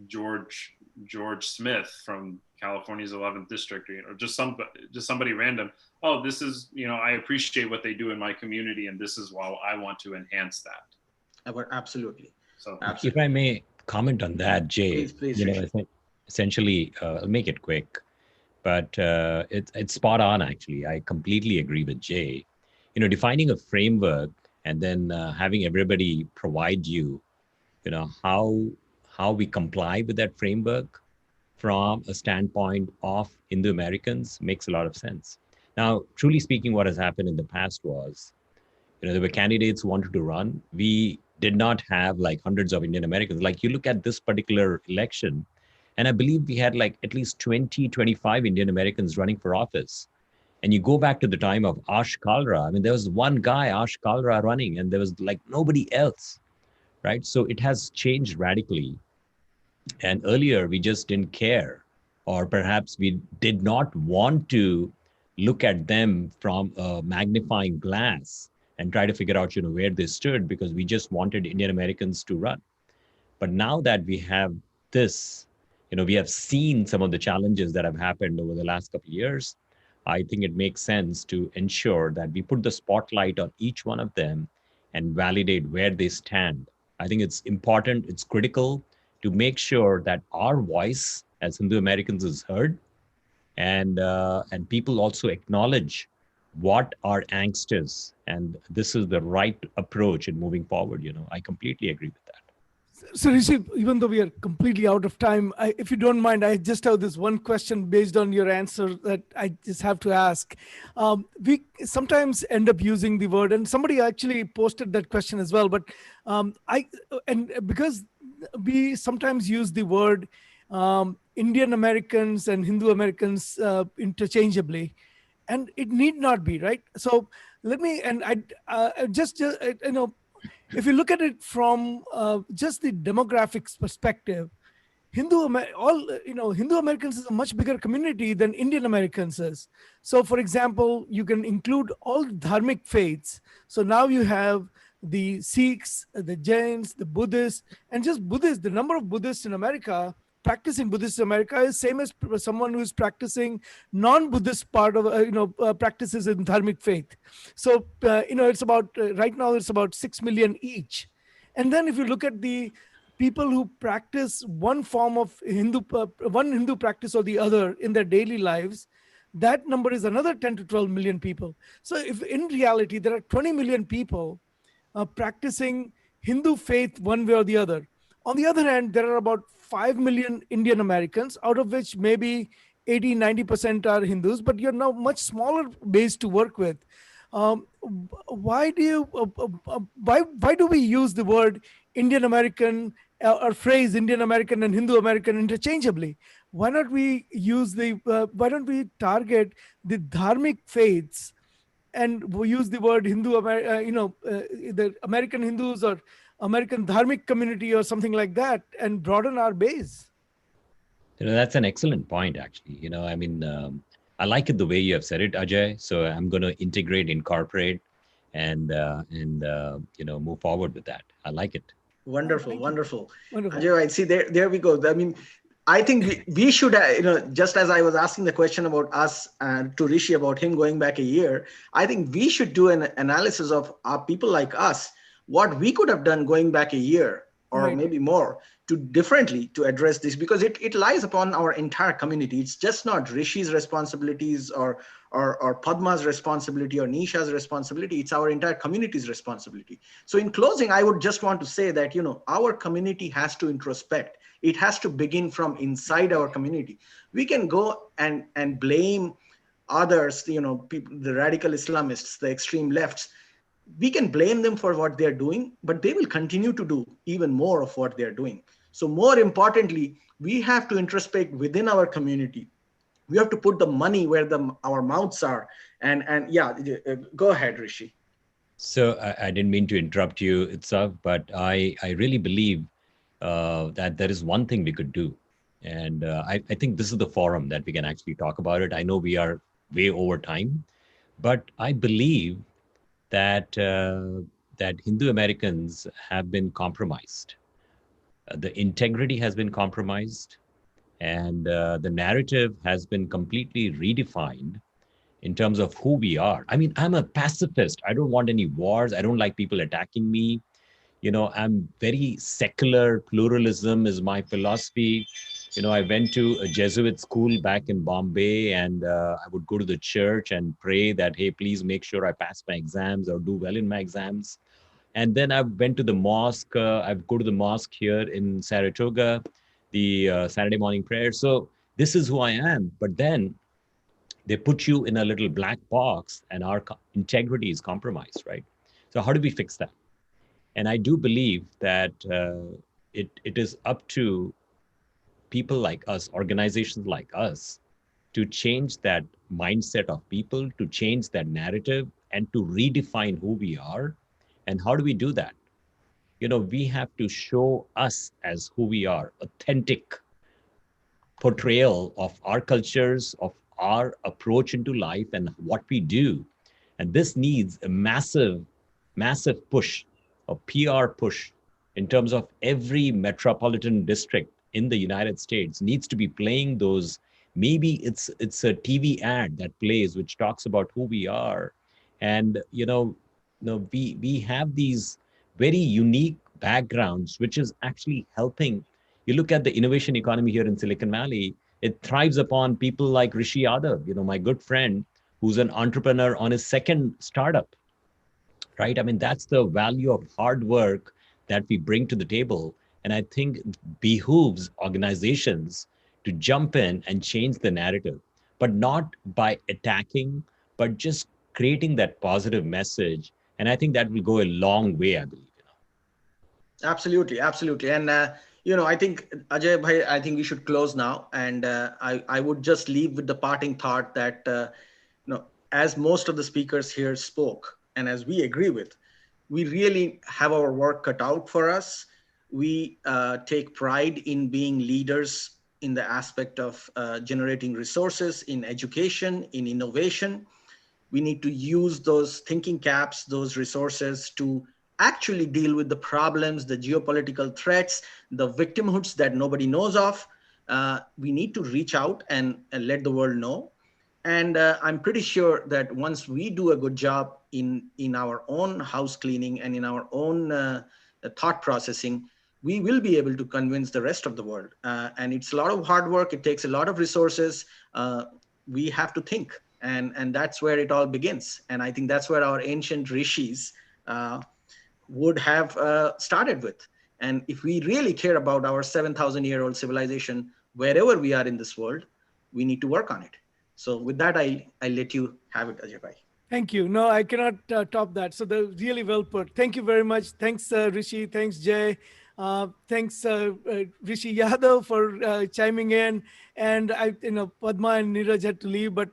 George Smith from California's 11th district, or, you know, just somebody random, oh, this is, you know, I appreciate what they do in my community, and this is why I want to enhance that. Absolutely. So Absolutely. If I may comment on that, Jay, Please, you know, Rishi. essentially, I'll make it quick, but it's spot on, actually. I completely agree with Jay. You know, defining a framework and then having everybody provide you, you know, how we comply with that framework from a standpoint of Hindu Americans makes a lot of sense. Now, truly speaking, what has happened in the past was, you know, there were candidates who wanted to run. We did not have like hundreds of Indian Americans. Like you look at this particular election, and I believe we had like at least 20, 25 Indian Americans running for office. And you go back to the time of Ash Kalra. I mean, there was one guy, Ash Kalra, running, and there was like nobody else, right? So it has changed radically. And earlier, we just didn't care, or perhaps we did not want to look at them from a magnifying glass and try to figure out, you know, where they stood, because we just wanted Indian Americans to run. But now that we have this, you know, we have seen some of the challenges that have happened over the last couple of years. I think it makes sense to ensure that we put the spotlight on each one of them and validate where they stand. I think it's important, it's critical to make sure that our voice as Hindu Americans is heard, and people also acknowledge what our angst is, and this is the right approach in moving forward. You know, I completely agree with that. So Rishi, even though we are completely out of time, if you don't mind, I just have this one question based on your answer that I just have to ask. We sometimes end up using the word, and somebody actually posted that question as well, but because we sometimes use the word Indian Americans and Hindu Americans interchangeably, and it need not be, right? So let me, and I just you know, if you look at it from just the demographics perspective, Hindu Americans is a much bigger community than Indian Americans is. So, for example, you can include all dharmic faiths. So now you have the Sikhs, the Jains, the Buddhists, and just Buddhists. The number of Buddhists in America, practicing Buddhists in America, is same as someone who is practicing non-Buddhist part of practices in dharmic faith. So it's about right now it's about 6 million each. And then if you look at the people who practice one form of one Hindu practice or the other in their daily lives, that number is another 10 to 12 million people. So if in reality there are 20 million people practicing Hindu faith one way or the other. On the other hand, there are about 5 million Indian Americans, out of which maybe 80-90% are Hindus, but you're now much smaller base to work with. Why do we use the word Indian American or phrase Indian American and Hindu American interchangeably? Why don't we target the dharmic faiths and we use the word Hindu, the American Hindus or American dharmic community or something like that, and broaden our base? You know, that's an excellent point, actually. You know, I mean, I like it the way you have said it, Ajay. So I'm going to integrate, incorporate, and move forward with that. I like it. Wonderful. Wonderful. Ajay, right. See, there we go. I mean, I think we should, just as I was asking the question about us to Rishi about him going back a year, I think we should do an analysis of people like us, what we could have done going back a year or maybe more differently to address this, because it lies upon our entire community. It's just not Rishi's responsibilities or Padma's responsibility or Nisha's responsibility. It's our entire community's responsibility. So in closing, I would just want to say that, our community has to introspect. It has to begin from inside our community. We can go and blame others, people, the radical Islamists, the extreme lefts. We can blame them for what they're doing, but they will continue to do even more of what they're doing. So more importantly, we have to introspect within our community. We have to put the money where our mouths are. And yeah, go ahead, Rishi. So I didn't mean to interrupt you, itself, but I really believe that there is one thing we could do. And I think this is the forum that we can actually talk about it. I know we are way over time, but I believe that that Hindu Americans have been compromised. The integrity has been compromised, and the narrative has been completely redefined in terms of who we are. I mean, I'm a pacifist. I don't want any wars. I don't like people attacking me. I'm very secular. Pluralism is my philosophy. I went to a Jesuit school back in Bombay, and I would go to the church and pray that, hey, please make sure I pass my exams or do well in my exams. And then I went to the mosque. I go to the mosque here in Saratoga, the Saturday morning prayer. So this is who I am. But then they put you in a little black box, and our integrity is compromised, right? So how do we fix that? And I do believe that it is up to people like us, organizations like us, to change that mindset of people, to change that narrative, and to redefine who we are. And how do we do that? We have to show us as who we are, authentic portrayal of our cultures, of our approach into life and what we do. And this needs a massive, massive push, a PR push, in terms of every metropolitan district in the United States needs to be playing those. Maybe it's a TV ad that plays, which talks about who we are. And, we have these very unique backgrounds, which is actually helping. You look at the innovation economy here in Silicon Valley, it thrives upon people like Rishi Yadav, my good friend, who's an entrepreneur on his second startup, right? I mean, that's the value of hard work that we bring to the table. And I think it behooves organizations to jump in and change the narrative, but not by attacking, but just creating that positive message. And I think that will go a long way, I believe. Absolutely, absolutely. And I think Ajay bhai, I think we should close now. And I would just leave with the parting thought that as most of the speakers here spoke, and as we agree with, we really have our work cut out for us. We take pride in being leaders in the aspect of generating resources in education, in innovation. We need to use those thinking caps, those resources, to actually deal with the problems, the geopolitical threats, the victimhoods that nobody knows of. We need to reach out and let the world know. And I'm pretty sure that once we do a good job in our own house cleaning and in our own thought processing, we will be able to convince the rest of the world. And it's a lot of hard work. It takes a lot of resources. We have to think. And that's where it all begins. And I think that's where our ancient rishis would have started with. And if we really care about our 7,000-year-old civilization, wherever we are in this world, we need to work on it. So with that, I let you have it, Ajay bhai. Thank you. No, I cannot top that. So they're really well put. Thank you very much. Thanks, Rishi. Thanks, Jay. Thanks, Rishi Yadav, for chiming in. And Padma and Neeraj had to leave, but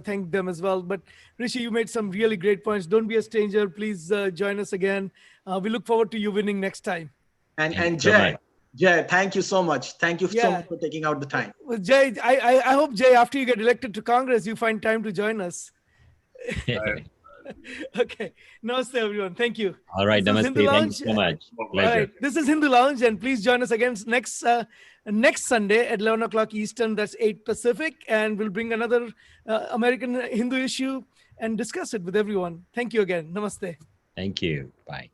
thank them as well. But Rishi, you made some really great points. Don't be a stranger. Please join us again. We look forward to you winning next time. And Jay, thank you so much. Thank you so much for taking out the time. Well, Jay, I hope, Jay, after you get elected to Congress, you find time to join us. Okay. Namaste, everyone. Thank you. All right. Namaste. Thank you so much. Pleasure. All right. This is Hindu Lounge, and please join us again next Sunday at 11 o'clock Eastern. That's 8 Pacific. And we'll bring another American Hindu issue and discuss it with everyone. Thank you again. Namaste. Thank you. Bye.